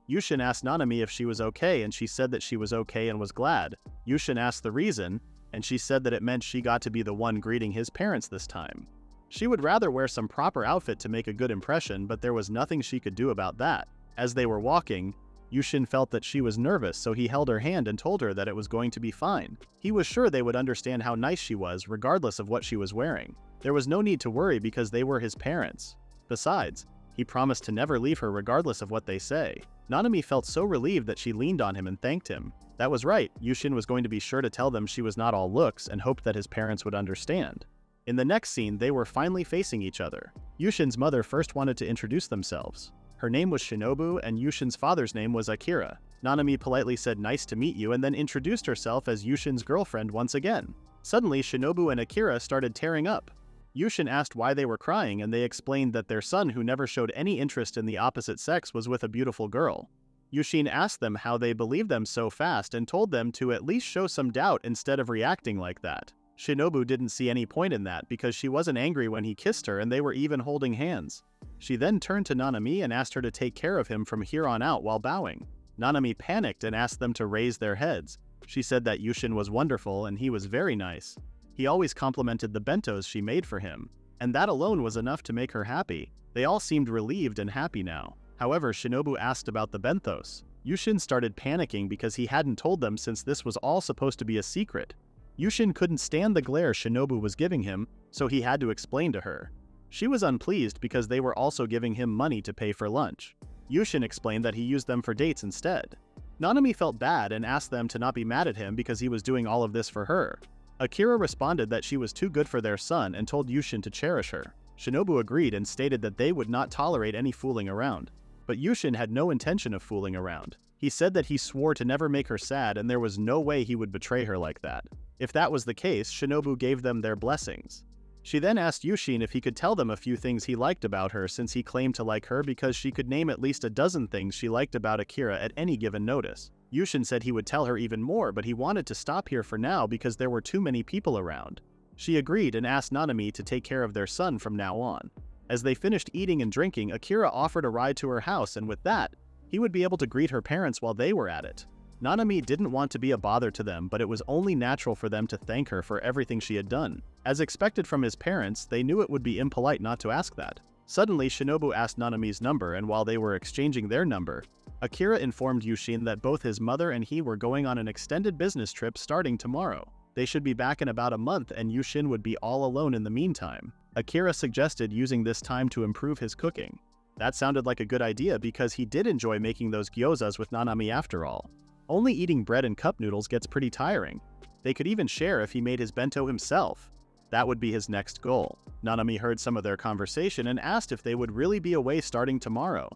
Youshin asked Nanami if she was okay and she said that she was okay and was glad. Youshin asked the reason, and she said that it meant she got to be the one greeting his parents this time. She would rather wear some proper outfit to make a good impression, but there was nothing she could do about that. As they were walking, Youshin felt that she was nervous, so he held her hand and told her that it was going to be fine. He was sure they would understand how nice she was, regardless of what she was wearing. There was no need to worry because they were his parents. Besides, he promised to never leave her regardless of what they say. Nanami felt so relieved that she leaned on him and thanked him. That was right, Youshin was going to be sure to tell them she was not all looks and hoped that his parents would understand. In the next scene, they were finally facing each other. Yushin's mother first wanted to introduce themselves. Her name was Shinobu and Yushin's father's name was Akira. Nanami politely said nice to meet you and then introduced herself as Yushin's girlfriend once again. Suddenly, Shinobu and Akira started tearing up. Youshin asked why they were crying and they explained that their son, who never showed any interest in the opposite sex, was with a beautiful girl. Youshin asked them how they believed them so fast and told them to at least show some doubt instead of reacting like that. Shinobu didn't see any point in that because she wasn't angry when he kissed her and they were even holding hands. She then turned to Nanami and asked her to take care of him from here on out while bowing. Nanami panicked and asked them to raise their heads. She said that Youshin was wonderful and he was very nice. He always complimented the bentos she made for him, and that alone was enough to make her happy. They all seemed relieved and happy now. However, Shinobu asked about the bentos. Youshin started panicking because he hadn't told them since this was all supposed to be a secret. Youshin couldn't stand the glare Shinobu was giving him, so he had to explain to her. She was unpleased because they were also giving him money to pay for lunch. Youshin explained that he used them for dates instead. Nanami felt bad and asked them to not be mad at him because he was doing all of this for her. Akira responded that she was too good for their son and told Youshin to cherish her. Shinobu agreed and stated that they would not tolerate any fooling around. But Youshin had no intention of fooling around. He said that he swore to never make her sad and there was no way he would betray her like that. If that was the case, Shinobu gave them their blessings. She then asked Youshin if he could tell them a few things he liked about her since he claimed to like her because she could name at least a dozen things she liked about Akira at any given notice. Youshin said he would tell her even more, but he wanted to stop here for now because there were too many people around. She agreed and asked Nanami to take care of their son from now on. As they finished eating and drinking, Akira offered a ride to her house, and with that, he would be able to greet her parents while they were at it. Nanami didn't want to be a bother to them, but it was only natural for them to thank her for everything she had done. As expected from his parents, they knew it would be impolite not to ask that. Suddenly, Shinobu asked Nanami's number, and while they were exchanging their number, Akira informed Youshin that both his mother and he were going on an extended business trip starting tomorrow. They should be back in about a month and Youshin would be all alone in the meantime. Akira suggested using this time to improve his cooking. That sounded like a good idea because he did enjoy making those gyozas with Nanami after all. Only eating bread and cup noodles gets pretty tiring. They could even share if he made his bento himself. That would be his next goal. Nanami heard some of their conversation and asked if they would really be away starting tomorrow.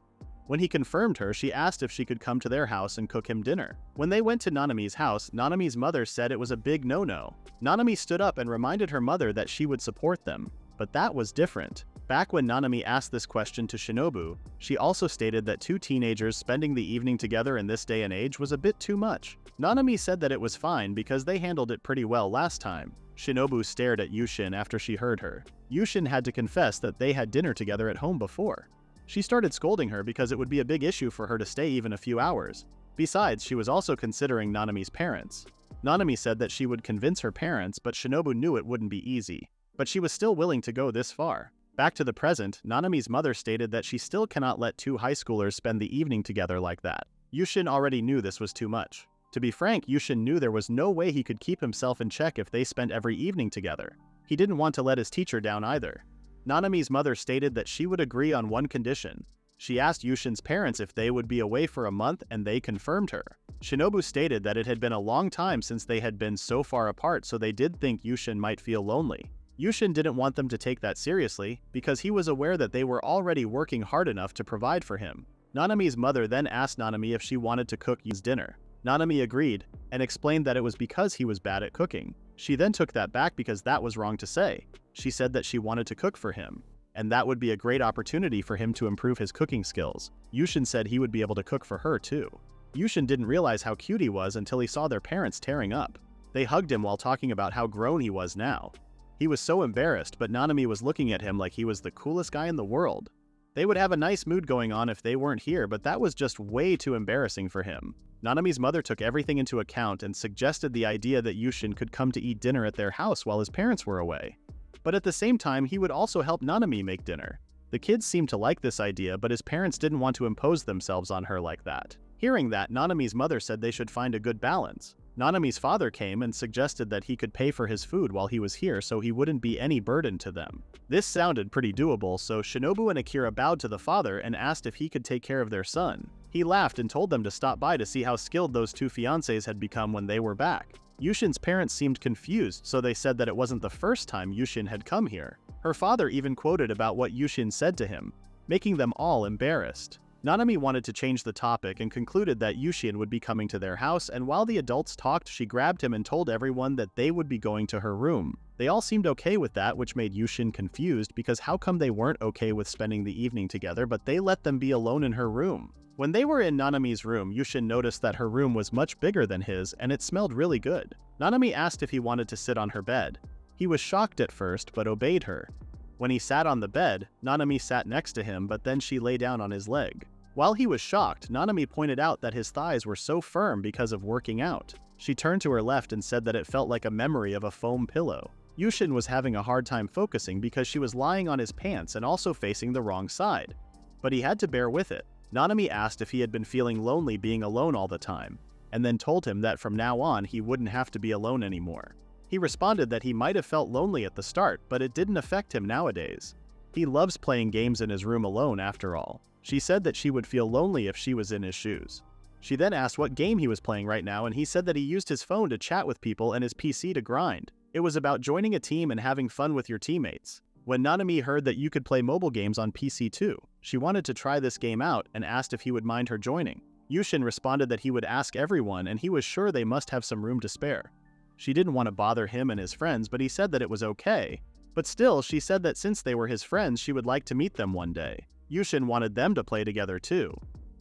When he confirmed her, she asked if she could come to their house and cook him dinner. When they went to Nanami's house, Nanami's mother said it was a big no-no. Nanami stood up and reminded her mother that she would support them. But that was different. Back when Nanami asked this question to Shinobu, she also stated that two teenagers spending the evening together in this day and age was a bit too much. Nanami said that it was fine because they handled it pretty well last time. Shinobu stared at Youshin after she heard her. Youshin had to confess that they had dinner together at home before. She started scolding her because it would be a big issue for her to stay even a few hours. Besides, she was also considering Nanami's parents. Nanami said that she would convince her parents, but Shinobu knew it wouldn't be easy. But she was still willing to go this far. Back to the present, Nanami's mother stated that she still cannot let two high schoolers spend the evening together like that. Youshin already knew this was too much. To be frank, Youshin knew there was no way he could keep himself in check if they spent every evening together. He didn't want to let his teacher down either. Nanami's mother stated that she would agree on one condition. She asked Yushin's parents if they would be away for a month and they confirmed her. Shinobu stated that it had been a long time since they had been so far apart, so they did think Youshin might feel lonely. Youshin didn't want them to take that seriously because he was aware that they were already working hard enough to provide for him. Nanami's mother then asked Nanami if she wanted to cook Yu's dinner. Nanami agreed, and explained that it was because he was bad at cooking. She then took that back because that was wrong to say. She said that she wanted to cook for him, and that would be a great opportunity for him to improve his cooking skills. Youshin said he would be able to cook for her too. Youshin didn't realize how cute he was until he saw their parents tearing up. They hugged him while talking about how grown he was now. He was so embarrassed, but Nanami was looking at him like he was the coolest guy in the world. They would have a nice mood going on if they weren't here, but that was just way too embarrassing for him. Nanami's mother took everything into account and suggested the idea that Youshin could come to eat dinner at their house while his parents were away. But at the same time, he would also help Nanami make dinner. The kids seemed to like this idea, but his parents didn't want to impose themselves on her like that. Hearing that, Nanami's mother said they should find a good balance. Nanami's father came and suggested that he could pay for his food while he was here so he wouldn't be any burden to them. This sounded pretty doable, so Shinobu and Akira bowed to the father and asked if he could take care of their son. He laughed and told them to stop by to see how skilled those two fiancés had become when they were back. Yushin's parents seemed confused, so they said that it wasn't the first time Youshin had come here. Her father even quoted about what Youshin said to him, making them all embarrassed. Nanami wanted to change the topic and concluded that Youshin would be coming to their house, and while the adults talked, she grabbed him and told everyone that they would be going to her room. They all seemed okay with that, which made Youshin confused because how come they weren't okay with spending the evening together, but they let them be alone in her room? When they were in Nanami's room, Youshin noticed that her room was much bigger than his, and it smelled really good. Nanami asked if he wanted to sit on her bed. He was shocked at first, but obeyed her. When he sat on the bed, Nanami sat next to him, but then she lay down on his leg. While he was shocked, Nanami pointed out that his thighs were so firm because of working out. She turned to her left and said that it felt like a memory of a foam pillow. Youshin was having a hard time focusing because she was lying on his pants and also facing the wrong side. But he had to bear with it. Nanami asked if he had been feeling lonely being alone all the time, and then told him that from now on he wouldn't have to be alone anymore. He responded that he might have felt lonely at the start, but it didn't affect him nowadays. He loves playing games in his room alone after all. She said that she would feel lonely if she was in his shoes. She then asked what game he was playing right now, and he said that he used his phone to chat with people and his PC to grind. It was about joining a team and having fun with your teammates. When Nanami heard that you could play mobile games on PC too, she wanted to try this game out and asked if he would mind her joining. Youshin responded that he would ask everyone, and he was sure they must have some room to spare. She didn't want to bother him and his friends, but he said that it was okay. But still, she said that since they were his friends, she would like to meet them one day. Youshin wanted them to play together too.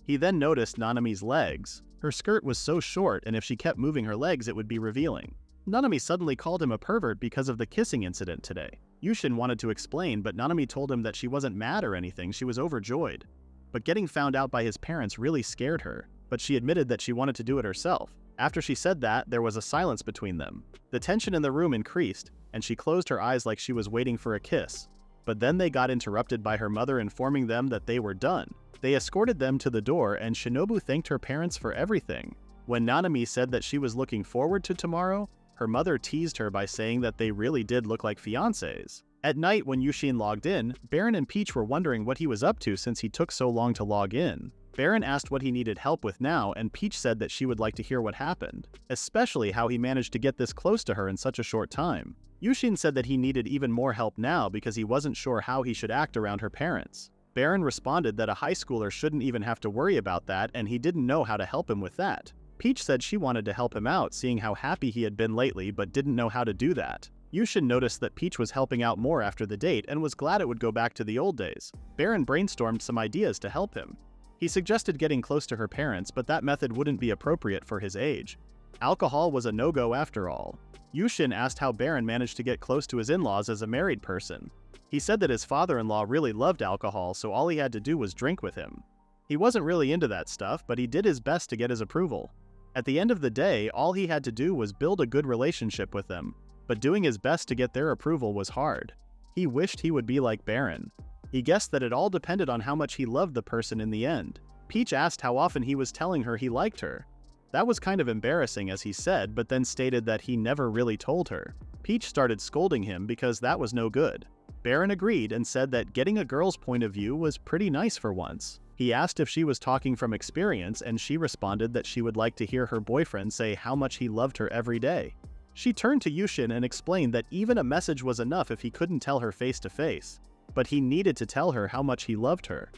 He then noticed Nanami's legs. Her skirt was so short, and if she kept moving her legs, it would be revealing. Nanami suddenly called him a pervert because of the kissing incident today. Youshin wanted to explain, but Nanami told him that she wasn't mad or anything, she was overjoyed. But getting found out by his parents really scared her, but she admitted that she wanted to do it herself. After she said that, there was a silence between them. The tension in the room increased, and she closed her eyes like she was waiting for a kiss. But then they got interrupted by her mother informing them that they were done. They escorted them to the door, and Shinobu thanked her parents for everything. When Nanami said that she was looking forward to tomorrow, her mother teased her by saying that they really did look like fiancés. At night, when Youshin logged in, Baron and Peach were wondering what he was up to since he took so long to log in. Baron asked what he needed help with now, and Peach said that she would like to hear what happened, especially how he managed to get this close to her in such a short time. Youshin said that he needed even more help now because he wasn't sure how he should act around her parents. Baron responded that a high schooler shouldn't even have to worry about that, and he didn't know how to help him with that. Peach said she wanted to help him out, seeing how happy he had been lately, but didn't know how to do that. Youshin noticed that Peach was helping out more after the date and was glad it would go back to the old days. Baron brainstormed some ideas to help him. He suggested getting close to her parents, but that method wouldn't be appropriate for his age. Alcohol was a no-go after all. Youshin asked how Baron managed to get close to his in-laws as a married person. He said that his father-in-law really loved alcohol, so all he had to do was drink with him. He wasn't really into that stuff, but he did his best to get his approval. At the end of the day, all he had to do was build a good relationship with them, but doing his best to get their approval was hard. He wished he would be like Baron. He guessed that it all depended on how much he loved the person in the end. Peach asked how often he was telling her he liked her. That was kind of embarrassing, as he said, but then stated that he never really told her. Peach started scolding him because that was no good. Baron agreed and said that getting a girl's point of view was pretty nice for once. He asked if she was talking from experience, and she responded that she would like to hear her boyfriend say how much he loved her every day. She turned to Youshin and explained that even a message was enough if he couldn't tell her face to face, but he needed to tell her how much he loved her.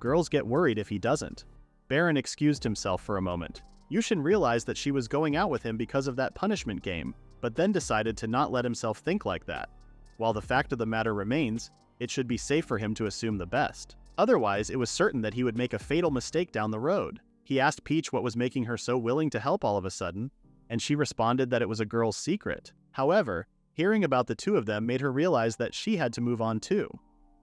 Girls get worried if he doesn't. Baron excused himself for a moment. Youshin realized that she was going out with him because of that punishment game, but then decided to not let himself think like that. While the fact of the matter remains, it should be safe for him to assume the best. Otherwise, it was certain that he would make a fatal mistake down the road. He asked Peach what was making her so willing to help all of a sudden, and she responded that it was a girl's secret. However, hearing about the two of them made her realize that she had to move on too.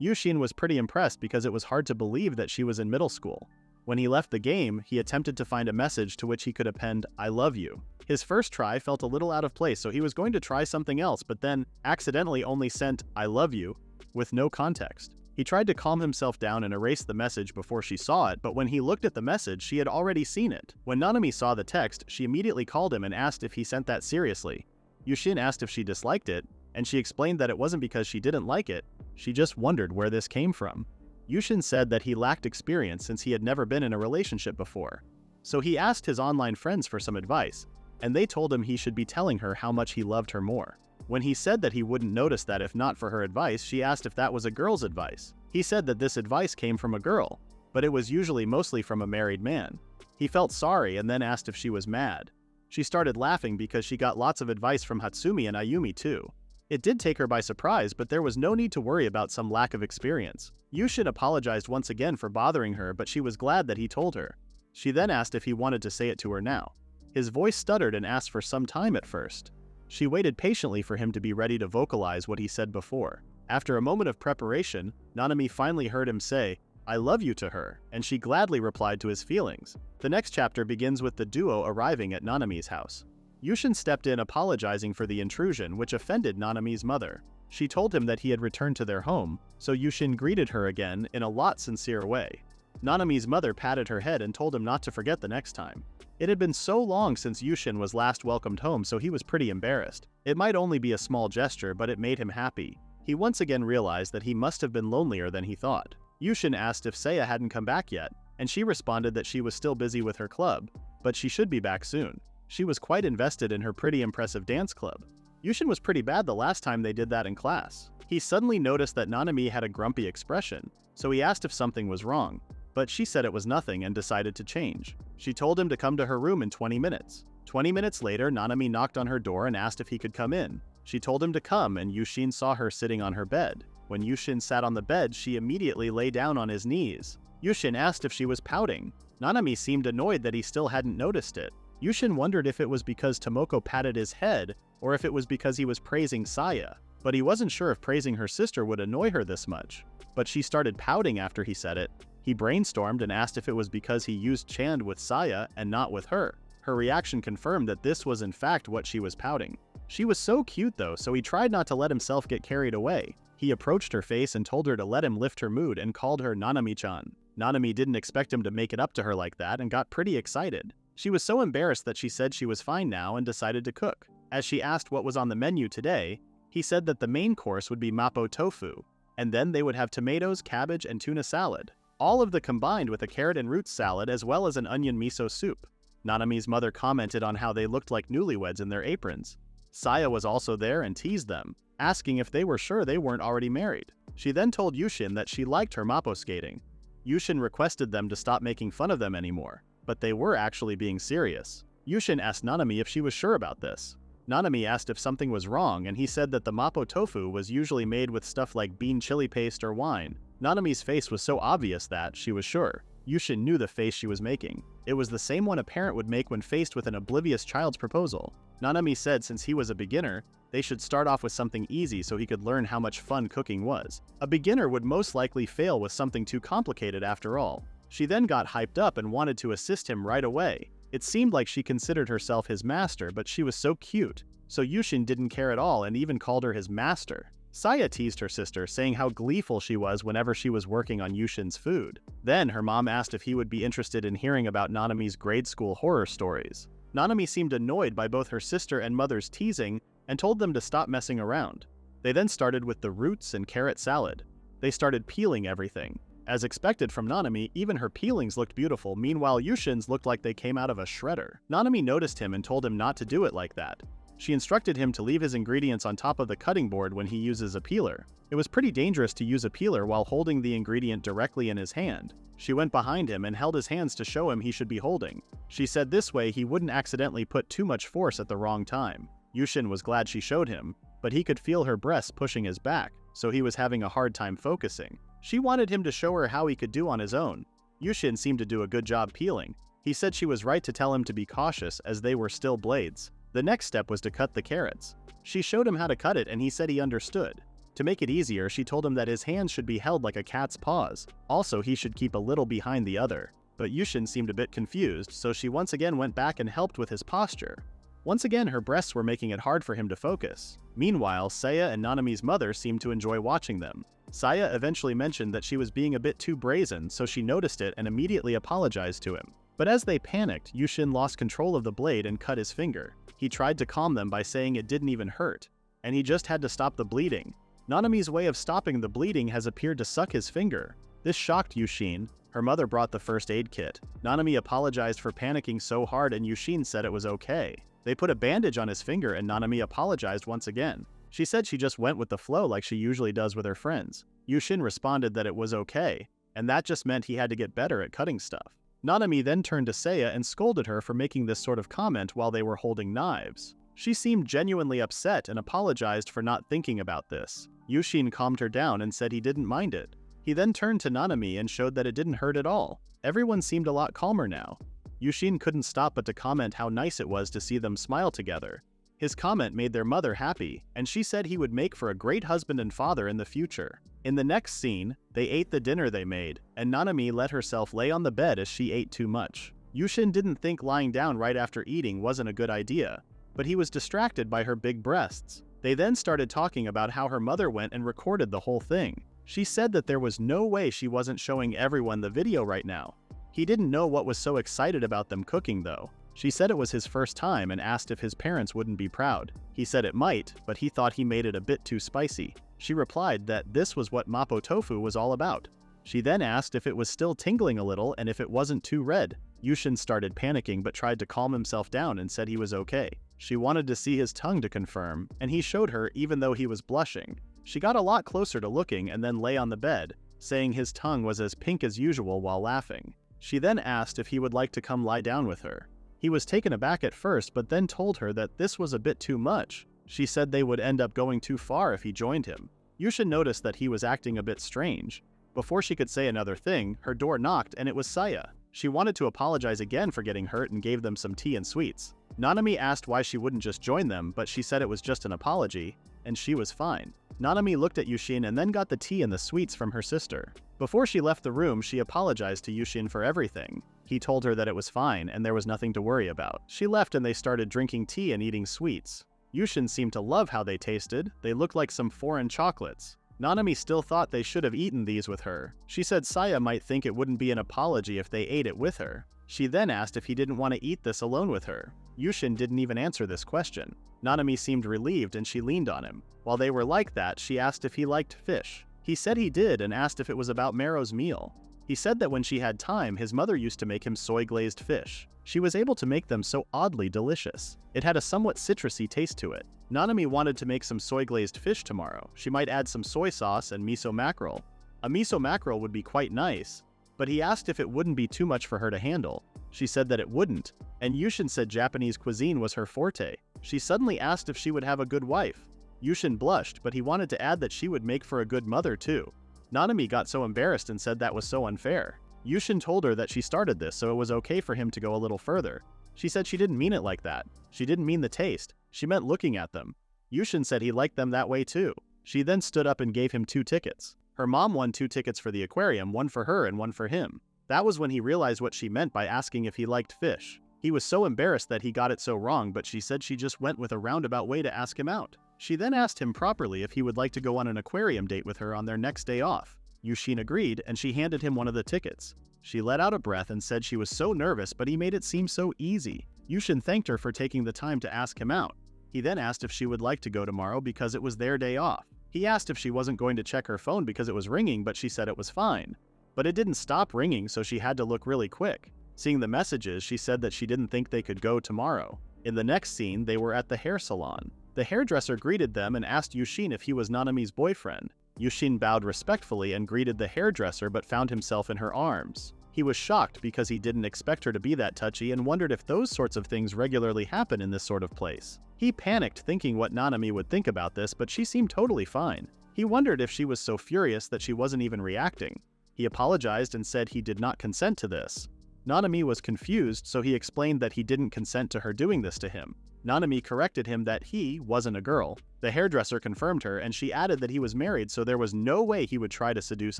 Youshin was pretty impressed because it was hard to believe that she was in middle school. When he left the game, he attempted to find a message to which he could append, "I love you." His first try felt a little out of place, so he was going to try something else, but then accidentally only sent, "I love you," with no context. He tried to calm himself down and erase the message before she saw it, but when he looked at the message, she had already seen it. When Nanami saw the text, she immediately called him and asked if he sent that seriously. Youshin asked if she disliked it, and she explained that it wasn't because she didn't like it, she just wondered where this came from. Youshin said that he lacked experience since he had never been in a relationship before. So he asked his online friends for some advice, and they told him he should be telling her how much he loved her more. When he said that he wouldn't notice that if not for her advice, she asked if that was a girl's advice. He said that this advice came from a girl, but it was usually mostly from a married man. He felt sorry and then asked if she was mad. She started laughing because she got lots of advice from Hatsumi and Ayumi too. It did take her by surprise, but there was no need to worry about some lack of experience. Youshin apologized once again for bothering her, but she was glad that he told her. She then asked if he wanted to say it to her now. His voice stuttered and asked for some time at first. She waited patiently for him to be ready to vocalize what he said before. After a moment of preparation, Nanami finally heard him say, "I love you" to her, and she gladly replied to his feelings. The next chapter begins with the duo arriving at Nanami's house. Youshin stepped in apologizing for the intrusion, which offended Nanami's mother. She told him that he had returned to their home, so Youshin greeted her again in a lot sincere way. Nanami's mother patted her head and told him not to forget the next time. It had been so long since Youshin was last welcomed home, so he was pretty embarrassed. It might only be a small gesture, but it made him happy. He once again realized that he must have been lonelier than he thought. Youshin asked if Seiya hadn't come back yet, and she responded that she was still busy with her club, but she should be back soon. She was quite invested in her pretty impressive dance club. Youshin was pretty bad the last time they did that in class. He suddenly noticed that Nanami had a grumpy expression, so he asked if something was wrong, but she said it was nothing and decided to change. She told him to come to her room in 20 minutes. 20 minutes later, Nanami knocked on her door and asked if he could come in. She told him to come, and Youshin saw her sitting on her bed. When Youshin sat on the bed, she immediately lay down on his knees. Youshin asked if she was pouting. Nanami seemed annoyed that he still hadn't noticed it. Youshin wondered if it was because Tomoko patted his head, or if it was because he was praising Seiya, but he wasn't sure if praising her sister would annoy her this much. But she started pouting after he said it. He brainstormed and asked if it was because he used chand with Seiya and not with her. Her reaction confirmed that this was in fact what she was pouting. She was so cute though, so he tried not to let himself get carried away. He approached her face and told her to let him lift her mood and called her Nanami-chan. Nanami didn't expect him to make it up to her like that and got pretty excited. She was so embarrassed that she said she was fine now and decided to cook. As she asked what was on the menu today, he said that the main course would be mapo tofu, and then they would have tomatoes, cabbage, and tuna salad. All of the combined with a carrot and roots salad as well as an onion miso soup. Nanami's mother commented on how they looked like newlyweds in their aprons. Seiya was also there and teased them, asking if they were sure they weren't already married. She then told Youshin that she liked her mapo skating. Youshin requested them to stop making fun of them anymore, but they were actually being serious. Youshin asked Nanami if she was sure about this. Nanami asked if something was wrong, and he said that the mapo tofu was usually made with stuff like bean chili paste or wine. Nanami's face was so obvious that she was sure. Youshin knew the face she was making. It was the same one a parent would make when faced with an oblivious child's proposal. Nanami said since he was a beginner, they should start off with something easy so he could learn how much fun cooking was. A beginner would most likely fail with something too complicated after all. She then got hyped up and wanted to assist him right away. It seemed like she considered herself his master, but she was so cute, so Youshin didn't care at all and even called her his master. Seiya teased her sister, saying how gleeful she was whenever she was working on Yushin's food. Then her mom asked if he would be interested in hearing about Nanami's grade school horror stories. Nanami seemed annoyed by both her sister and mother's teasing and told them to stop messing around. They then started with the roots and carrot salad. They started peeling everything. As expected from Nanami, even her peelings looked beautiful, meanwhile Yushin's looked like they came out of a shredder. Nanami noticed him and told him not to do it like that. She instructed him to leave his ingredients on top of the cutting board when he uses a peeler. It was pretty dangerous to use a peeler while holding the ingredient directly in his hand. She went behind him and held his hands to show him he should be holding. She said this way he wouldn't accidentally put too much force at the wrong time. Youshin was glad she showed him, but he could feel her breasts pushing his back, so he was having a hard time focusing. She wanted him to show her how he could do on his own. Youshin seemed to do a good job peeling. He said she was right to tell him to be cautious as they were still blades. The next step was to cut the carrots. She showed him how to cut it and he said he understood. To make it easier, she told him that his hands should be held like a cat's paws. Also, he should keep a little behind the other. But Youshin seemed a bit confused, so she once again went back and helped with his posture. Once again, her breasts were making it hard for him to focus. Meanwhile, Saya and Nanami's mother seemed to enjoy watching them. Saya eventually mentioned that she was being a bit too brazen, so she noticed it and immediately apologized to him. But as they panicked, Youshin lost control of the blade and cut his finger. He tried to calm them by saying it didn't even hurt, and he just had to stop the bleeding. Nanami's way of stopping the bleeding has appeared to suck his finger. This shocked Youshin. Her mother brought the first aid kit. Nanami apologized for panicking so hard and Youshin said it was okay. They put a bandage on his finger and Nanami apologized once again. She said she just went with the flow like she usually does with her friends. Youshin responded that it was okay, and that just meant he had to get better at cutting stuff. Nanami then turned to Saya and scolded her for making this sort of comment while they were holding knives. She seemed genuinely upset and apologized for not thinking about this. Youshin calmed her down and said he didn't mind it. He then turned to Nanami and showed that it didn't hurt at all. Everyone seemed a lot calmer now. Youshin couldn't stop but to comment how nice it was to see them smile together. His comment made their mother happy, and she said he would make for a great husband and father in the future. In the next scene, they ate the dinner they made, and Nanami let herself lay on the bed as she ate too much. Youshin didn't think lying down right after eating wasn't a good idea, but he was distracted by her big breasts. They then started talking about how her mother went and recorded the whole thing. She said that there was no way she wasn't showing everyone the video right now. He didn't know what was so excited about them cooking though. She said it was his first time and asked if his parents wouldn't be proud. He said it might, but he thought he made it a bit too spicy. She replied that this was what mapo tofu was all about. She then asked if it was still tingling a little and if it wasn't too red. Youshin started panicking but tried to calm himself down and said he was okay. She wanted to see his tongue to confirm, and he showed her even though he was blushing. She got a lot closer to looking and then lay on the bed, saying his tongue was as pink as usual while laughing. She then asked if he would like to come lie down with her. He was taken aback at first but then told her that this was a bit too much. She said they would end up going too far if he joined him. Youshin noticed that he was acting a bit strange. Before she could say another thing, her door knocked and it was Saya. She wanted to apologize again for getting hurt and gave them some tea and sweets. Nanami asked why she wouldn't just join them, but she said it was just an apology, and she was fine. Nanami looked at Youshin and then got the tea and the sweets from her sister. Before she left the room, she apologized to Youshin for everything. He told her that it was fine and there was nothing to worry about. She left and they started drinking tea and eating sweets. Youshin seemed to love how they tasted. They looked like some foreign chocolates. Nanami still thought they should have eaten these with her. She said Saya might think it wouldn't be an apology if they ate it with her. She then asked if he didn't want to eat this alone with her. Youshin didn't even answer this question. Nanami seemed relieved and she leaned on him. While they were like that, she asked if he liked fish. He said he did and asked if it was about Mero's meal. He said that when she had time, his mother used to make him soy-glazed fish. She was able to make them so oddly delicious. It had a somewhat citrusy taste to it. Nanami wanted to make some soy-glazed fish tomorrow. She might add some soy sauce and miso mackerel. A miso mackerel would be quite nice, but he asked if it wouldn't be too much for her to handle. She said that it wouldn't, and Youshin said Japanese cuisine was her forte. She suddenly asked if she would have a good wife. Youshin blushed, but he wanted to add that she would make for a good mother too. Nanami got so embarrassed and said that was so unfair. Youshin told her that she started this, so it was okay for him to go a little further. She said she didn't mean it like that. She didn't mean the taste. She meant looking at them. Youshin said he liked them that way too. She then stood up and gave him 2 tickets. Her mom won 2 tickets for the aquarium, one for her and one for him. That was when he realized what she meant by asking if he liked fish. He was so embarrassed that he got it so wrong, but she said she just went with a roundabout way to ask him out. She then asked him properly if he would like to go on an aquarium date with her on their next day off. Youshin agreed, and she handed him one of the tickets. She let out a breath and said she was so nervous, but he made it seem so easy. Youshin thanked her for taking the time to ask him out. He then asked if she would like to go tomorrow because it was their day off. He asked if she wasn't going to check her phone because it was ringing, but she said it was fine. But it didn't stop ringing, so she had to look really quick. Seeing the messages, she said that she didn't think they could go tomorrow. In the next scene, they were at the hair salon. The hairdresser greeted them and asked Youshin if he was Nanami's boyfriend. Youshin bowed respectfully and greeted the hairdresser but found himself in her arms. He was shocked because he didn't expect her to be that touchy and wondered if those sorts of things regularly happen in this sort of place. He panicked thinking what Nanami would think about this, but she seemed totally fine. He wondered if she was so furious that she wasn't even reacting. He apologized and said he did not consent to this. Nanami was confused, so he explained that he didn't consent to her doing this to him. Nanami corrected him that he wasn't a girl. The hairdresser confirmed her, and she added that he was married, so there was no way he would try to seduce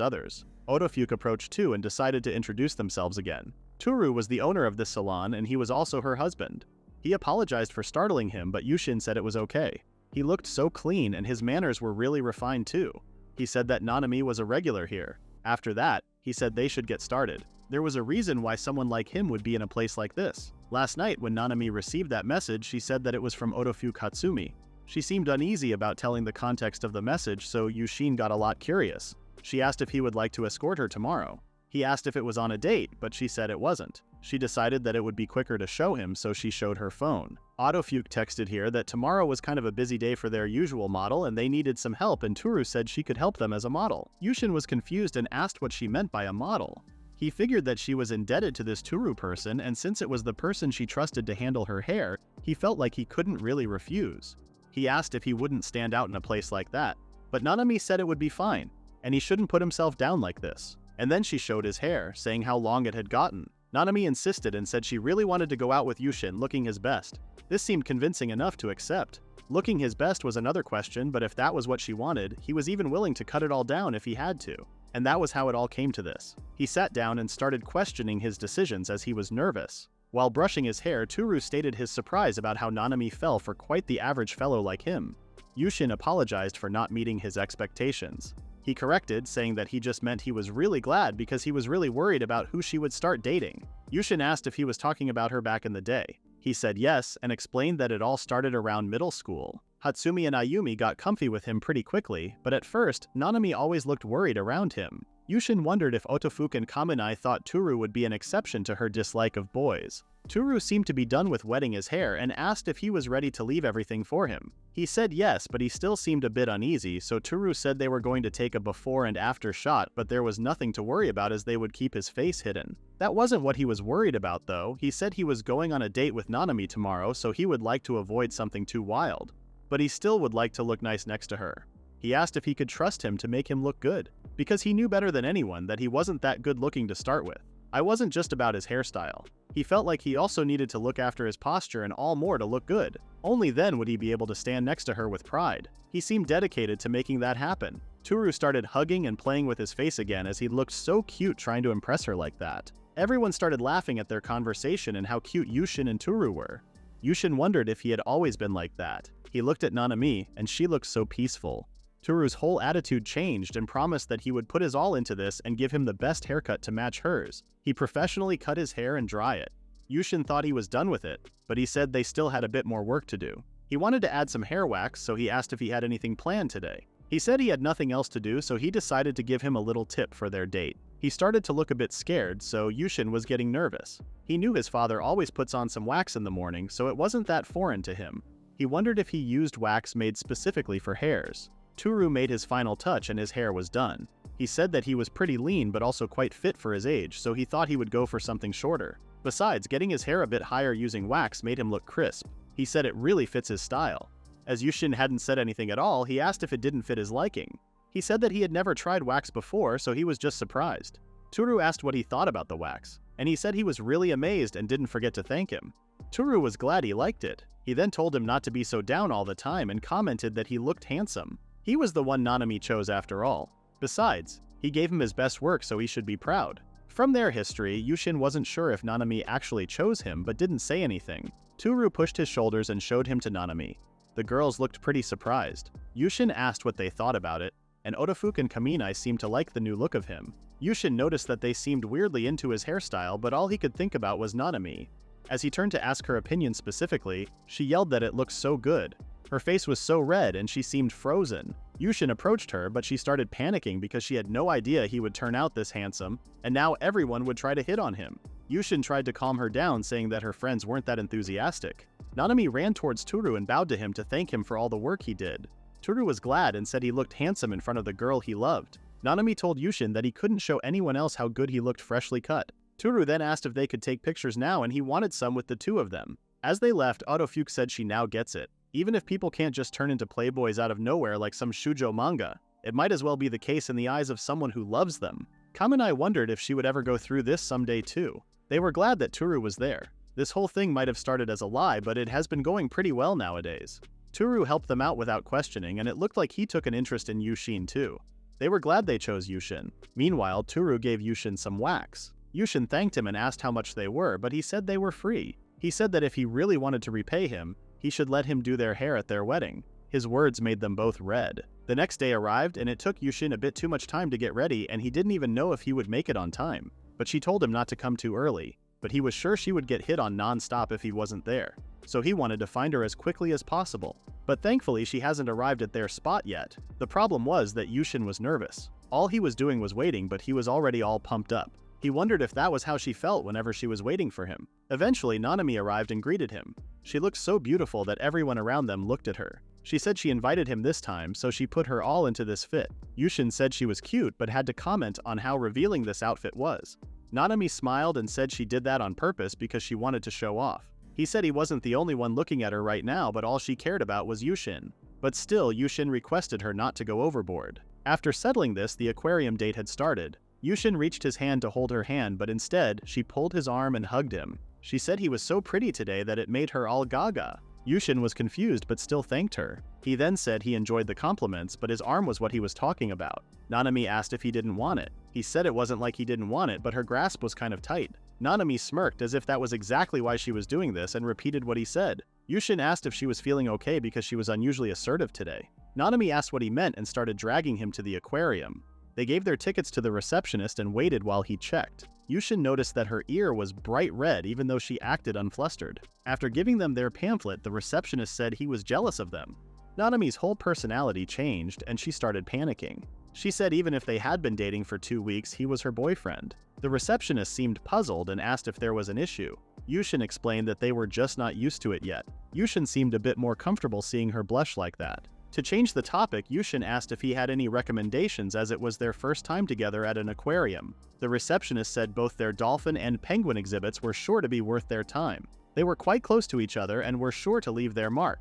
others. Otofuke approached too and decided to introduce themselves again. Toru was the owner of this salon, and he was also her husband. He apologized for startling him, but Youshin said it was okay. He looked so clean, and his manners were really refined too. He said that Nanami was a regular here. After that, he said they should get started. There was a reason why someone like him would be in a place like this. Last night, when Nanami received that message, she said that it was from Otofuke Hatsumi. She seemed uneasy about telling the context of the message, so Youshin got a lot curious. She asked if he would like to escort her tomorrow. He asked if it was on a date, but she said it wasn't. She decided that it would be quicker to show him, so she showed her phone. Otofuke texted here that tomorrow was kind of a busy day for their usual model and they needed some help, and Toru said she could help them as a model. Youshin was confused and asked what she meant by a model. He figured that she was indebted to this Toru person, and since it was the person she trusted to handle her hair, he felt like he couldn't really refuse. He asked if he wouldn't stand out in a place like that, but Nanami said it would be fine, and he shouldn't put himself down like this. And then she showed his hair, saying how long it had gotten. Nanami insisted and said she really wanted to go out with Youshin looking his best. This seemed convincing enough to accept. Looking his best was another question, but if that was what she wanted, he was even willing to cut it all down if he had to. And that was how it all came to this. He sat down and started questioning his decisions as he was nervous. While brushing his hair, Toru stated his surprise about how Nanami fell for quite the average fellow like him. Youshin apologized for not meeting his expectations. He corrected, saying that he just meant he was really glad because he was really worried about who she would start dating. Youshin asked if he was talking about her back in the day. He said yes and explained that it all started around middle school. Hatsumi and Ayumi got comfy with him pretty quickly, but at first, Nanami always looked worried around him. Youshin wondered if Otofuke and Kaminai thought Toru would be an exception to her dislike of boys. Toru seemed to be done with wetting his hair and asked if he was ready to leave everything for him. He said yes, but he still seemed a bit uneasy, so Toru said they were going to take a before and after shot, but there was nothing to worry about as they would keep his face hidden. That wasn't what he was worried about though. He said he was going on a date with Nanami tomorrow, so he would like to avoid something too wild. But he still would like to look nice next to her. He asked if he could trust him to make him look good, because he knew better than anyone that he wasn't that good looking to start with. I wasn't just about his hairstyle. He felt like he also needed to look after his posture and all more to look good. Only then would he be able to stand next to her with pride. He seemed dedicated to making that happen. Toru started hugging and playing with his face again as he looked so cute trying to impress her like that. Everyone started laughing at their conversation and how cute Youshin and Toru were. Youshin wondered if he had always been like that. He looked at Nanami, and she looked so peaceful. Toru's whole attitude changed and promised that he would put his all into this and give him the best haircut to match hers. He professionally cut his hair and dry it. Youshin thought he was done with it, but he said they still had a bit more work to do. He wanted to add some hair wax, so he asked if he had anything planned today. He said he had nothing else to do, so he decided to give him a little tip for their date. He started to look a bit scared, so Youshin was getting nervous. He knew his father always puts on some wax in the morning, so it wasn't that foreign to him. He wondered if he used wax made specifically for hairs. Toru made his final touch and his hair was done. He said that he was pretty lean but also quite fit for his age, so he thought he would go for something shorter. Besides, getting his hair a bit higher using wax made him look crisp. He said it really fits his style. As Youshin hadn't said anything at all, he asked if it didn't fit his liking. He said that he had never tried wax before, so he was just surprised. Toru asked what he thought about the wax, and he said he was really amazed and didn't forget to thank him. Toru was glad he liked it. He then told him not to be so down all the time and commented that he looked handsome. He was the one Nanami chose after all. Besides, he gave him his best work, so he should be proud. From their history, Youshin wasn't sure if Nanami actually chose him but didn't say anything. Toru pushed his shoulders and showed him to Nanami. The girls looked pretty surprised. Youshin asked what they thought about it, and Otofuke and Kaminai seemed to like the new look of him. Youshin noticed that they seemed weirdly into his hairstyle, but all he could think about was Nanami. As he turned to ask her opinion specifically, she yelled that it looked so good. Her face was so red and she seemed frozen. Youshin approached her, but she started panicking because she had no idea he would turn out this handsome, and now everyone would try to hit on him. Youshin tried to calm her down, saying that her friends weren't that enthusiastic. Nanami ran towards Toru and bowed to him to thank him for all the work he did. Toru was glad and said he looked handsome in front of the girl he loved. Nanami told Youshin that he couldn't show anyone else how good he looked freshly cut. Toru then asked if they could take pictures now and he wanted some with the two of them. As they left, Autofuke said she now gets it. Even if people can't just turn into playboys out of nowhere like some shoujo manga, it might as well be the case in the eyes of someone who loves them. Kaminai wondered if she would ever go through this someday too. They were glad that Toru was there. This whole thing might have started as a lie, but it has been going pretty well nowadays. Toru helped them out without questioning, and it looked like he took an interest in Youshin too. They were glad they chose Youshin. Meanwhile, Toru gave Youshin some wax. Youshin thanked him and asked how much they were, but he said they were free. He said that if he really wanted to repay him, he should let him do their hair at their wedding. His words made them both red. The next day arrived, and it took Youshin a bit too much time to get ready, and he didn't even know if he would make it on time. But she told him not to come too early. But he was sure she would get hit on non-stop if he wasn't there. So he wanted to find her as quickly as possible. But thankfully she hasn't arrived at their spot yet. The problem was that Youshin was nervous. All he was doing was waiting, but he was already all pumped up. He wondered if that was how she felt whenever she was waiting for him. Eventually, Nanami arrived and greeted him. She looked so beautiful that everyone around them looked at her. She said she invited him this time, so she put her all into this fit. Youshin said she was cute but had to comment on how revealing this outfit was. Nanami smiled and said she did that on purpose because she wanted to show off. He said he wasn't the only one looking at her right now, but all she cared about was Youshin. But still, Youshin requested her not to go overboard. After settling this, the aquarium date had started. Youshin reached his hand to hold her hand, but instead, she pulled his arm and hugged him. She said he was so pretty today that it made her all gaga. Youshin was confused but still thanked her. He then said he enjoyed the compliments, but his arm was what he was talking about. Nanami asked if he didn't want it. He said it wasn't like he didn't want it, but her grasp was kind of tight. Nanami smirked as if that was exactly why she was doing this and repeated what he said. Youshin asked if she was feeling okay because she was unusually assertive today. Nanami asked what he meant and started dragging him to the aquarium. They gave their tickets to the receptionist and waited while he checked. Youshin noticed that her ear was bright red even though she acted unflustered. After giving them their pamphlet, the receptionist said he was jealous of them. Nanami's whole personality changed and she started panicking. She said even if they had been dating for 2 weeks, he was her boyfriend. The receptionist seemed puzzled and asked if there was an issue. Youshin explained that they were just not used to it yet. Youshin seemed a bit more comfortable seeing her blush like that. To change the topic, Youshin asked if he had any recommendations as it was their first time together at an aquarium. The receptionist said both their dolphin and penguin exhibits were sure to be worth their time. They were quite close to each other and were sure to leave their mark.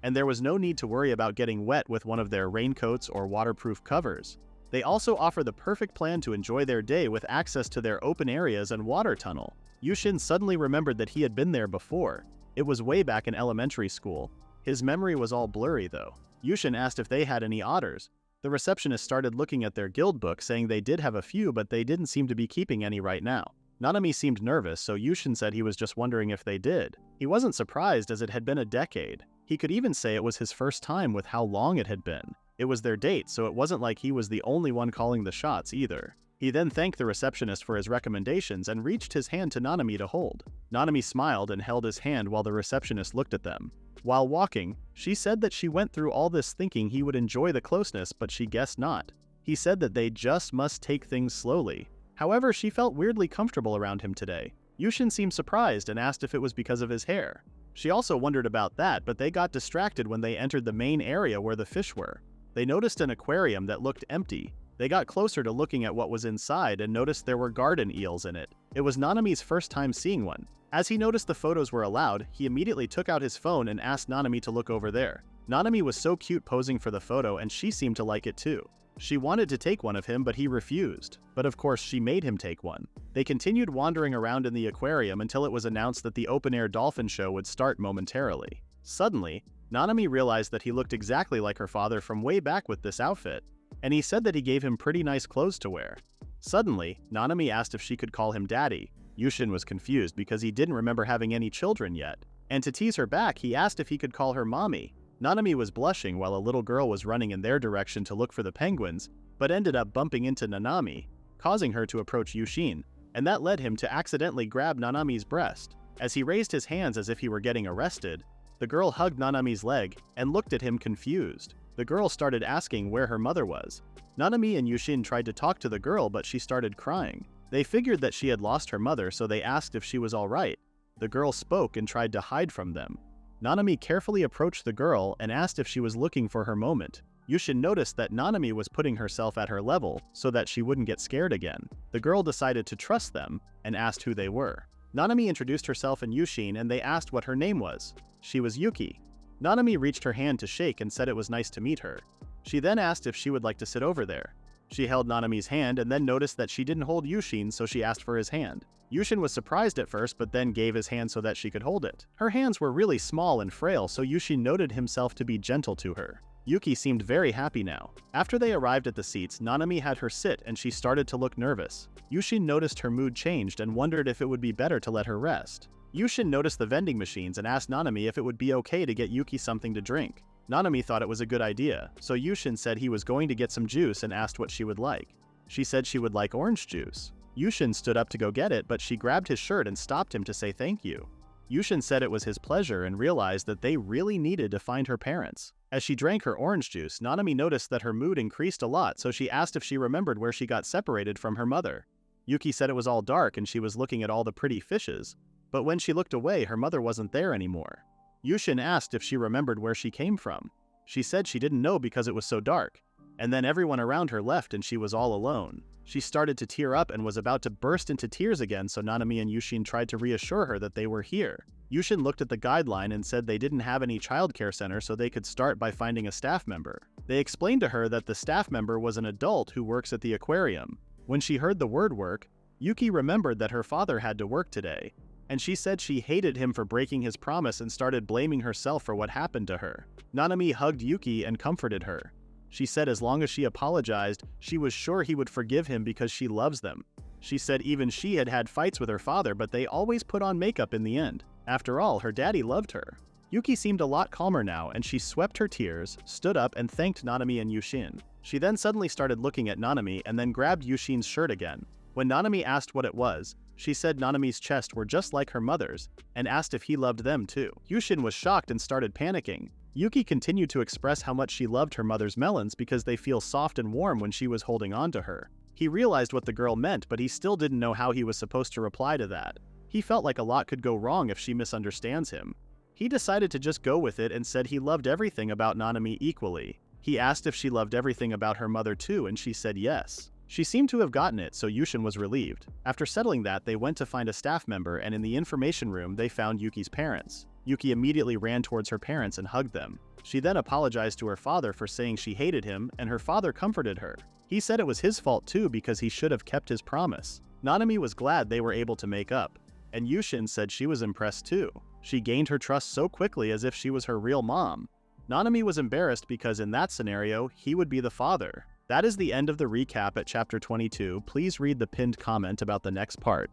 And there was no need to worry about getting wet with one of their raincoats or waterproof covers. They also offer the perfect plan to enjoy their day with access to their open areas and water tunnel. Youshin suddenly remembered that he had been there before. It was way back in elementary school. His memory was all blurry though. Youshin asked if they had any otters. The receptionist started looking at their guild book, saying they did have a few, but they didn't seem to be keeping any right now. Nanami seemed nervous, so Youshin said he was just wondering if they did. He wasn't surprised as it had been a decade. He could even say it was his first time with how long it had been. It was their date, so it wasn't like he was the only one calling the shots either. He then thanked the receptionist for his recommendations and reached his hand to Nanami to hold. Nanami smiled and held his hand while the receptionist looked at them. While walking, she said that she went through all this thinking he would enjoy the closeness, but she guessed not. He said that they just must take things slowly. However, she felt weirdly comfortable around him today. Youshin seemed surprised and asked if it was because of his hair. She also wondered about that, but they got distracted when they entered the main area where the fish were. They noticed an aquarium that looked empty. They got closer to looking at what was inside and noticed there were garden eels in it. It was Nanami's first time seeing one. As he noticed the photos were allowed, he immediately took out his phone and asked Nanami to look over there. Nanami was so cute posing for the photo and she seemed to like it too. She wanted to take one of him, but he refused. But of course, she made him take one. They continued wandering around in the aquarium until it was announced that the open-air dolphin show would start momentarily. Suddenly, Nanami realized that he looked exactly like her father from way back with this outfit, and he said that he gave him pretty nice clothes to wear. Suddenly, Nanami asked if she could call him daddy. Youshin was confused because he didn't remember having any children yet, and to tease her back, he asked if he could call her mommy. Nanami was blushing while a little girl was running in their direction to look for the penguins, but ended up bumping into Nanami, causing her to approach Youshin, and that led him to accidentally grab Nanami's breast. As he raised his hands as if he were getting arrested, the girl hugged Nanami's leg and looked at him confused. The girl started asking where her mother was. Nanami and Youshin tried to talk to the girl, but she started crying. They figured that she had lost her mother, so they asked if she was alright. The girl spoke and tried to hide from them. Nanami carefully approached the girl and asked if she was looking for her moment. Youshin noticed that Nanami was putting herself at her level so that she wouldn't get scared again. The girl decided to trust them and asked who they were. Nanami introduced herself and Youshin and they asked what her name was. She was Yuki. Nanami reached her hand to shake and said it was nice to meet her. She then asked if she would like to sit over there. She held Nanami's hand and then noticed that she didn't hold Youshin, so she asked for his hand. Youshin was surprised at first but then gave his hand so that she could hold it. Her hands were really small and frail, so Youshin noted himself to be gentle to her. Yuki seemed very happy now. After they arrived at the seats, Nanami had her sit and she started to look nervous. Youshin noticed her mood changed and wondered if it would be better to let her rest. Youshin noticed the vending machines and asked Nanami if it would be okay to get Yuki something to drink. Nanami thought it was a good idea, so Youshin said he was going to get some juice and asked what she would like. She said she would like orange juice. Youshin stood up to go get it, but she grabbed his shirt and stopped him to say thank you. Youshin said it was his pleasure and realized that they really needed to find her parents. As she drank her orange juice, Nanami noticed that her mood increased a lot, so she asked if she remembered where she got separated from her mother. Yuki said it was all dark and she was looking at all the pretty fishes, but when she looked away, her mother wasn't there anymore. Youshin asked if she remembered where she came from. She said she didn't know because it was so dark, and then everyone around her left and she was all alone. She started to tear up and was about to burst into tears again, so Nanami and Youshin tried to reassure her that they were here. Youshin looked at the guideline and said they didn't have any childcare center, so they could start by finding a staff member. They explained to her that the staff member was an adult who works at the aquarium. When she heard the word work, Yuki remembered that her father had to work today, and she said she hated him for breaking his promise and started blaming herself for what happened to her. Nanami hugged Yuki and comforted her. She said as long as she apologized, she was sure he would forgive him because she loves them. She said even she had had fights with her father, but they always put on makeup in the end. After all, her daddy loved her. Yuki seemed a lot calmer now, and she swept her tears, stood up, and thanked Nanami and Youshin. She then suddenly started looking at Nanami and then grabbed Yushin's shirt again. When Nanami asked what it was, she said Nanami's chest were just like her mother's, and asked if he loved them too. Youshin was shocked and started panicking. Yuki continued to express how much she loved her mother's melons because they feel soft and warm when she was holding on to her. He realized what the girl meant, but he still didn't know how he was supposed to reply to that. He felt like a lot could go wrong if she misunderstands him. He decided to just go with it and said he loved everything about Nanami equally. He asked if she loved everything about her mother too, and she said yes. She seemed to have gotten it, so Youshin was relieved. After settling that, they went to find a staff member, and in the information room they found Yuki's parents. Yuki immediately ran towards her parents and hugged them. She then apologized to her father for saying she hated him, and her father comforted her. He said it was his fault too because he should have kept his promise. Nanami was glad they were able to make up, and Youshin said she was impressed too. She gained her trust so quickly as if she was her real mom. Nanami was embarrassed because in that scenario, he would be the father. That is the end of the recap at chapter 22. Please read the pinned comment about the next part.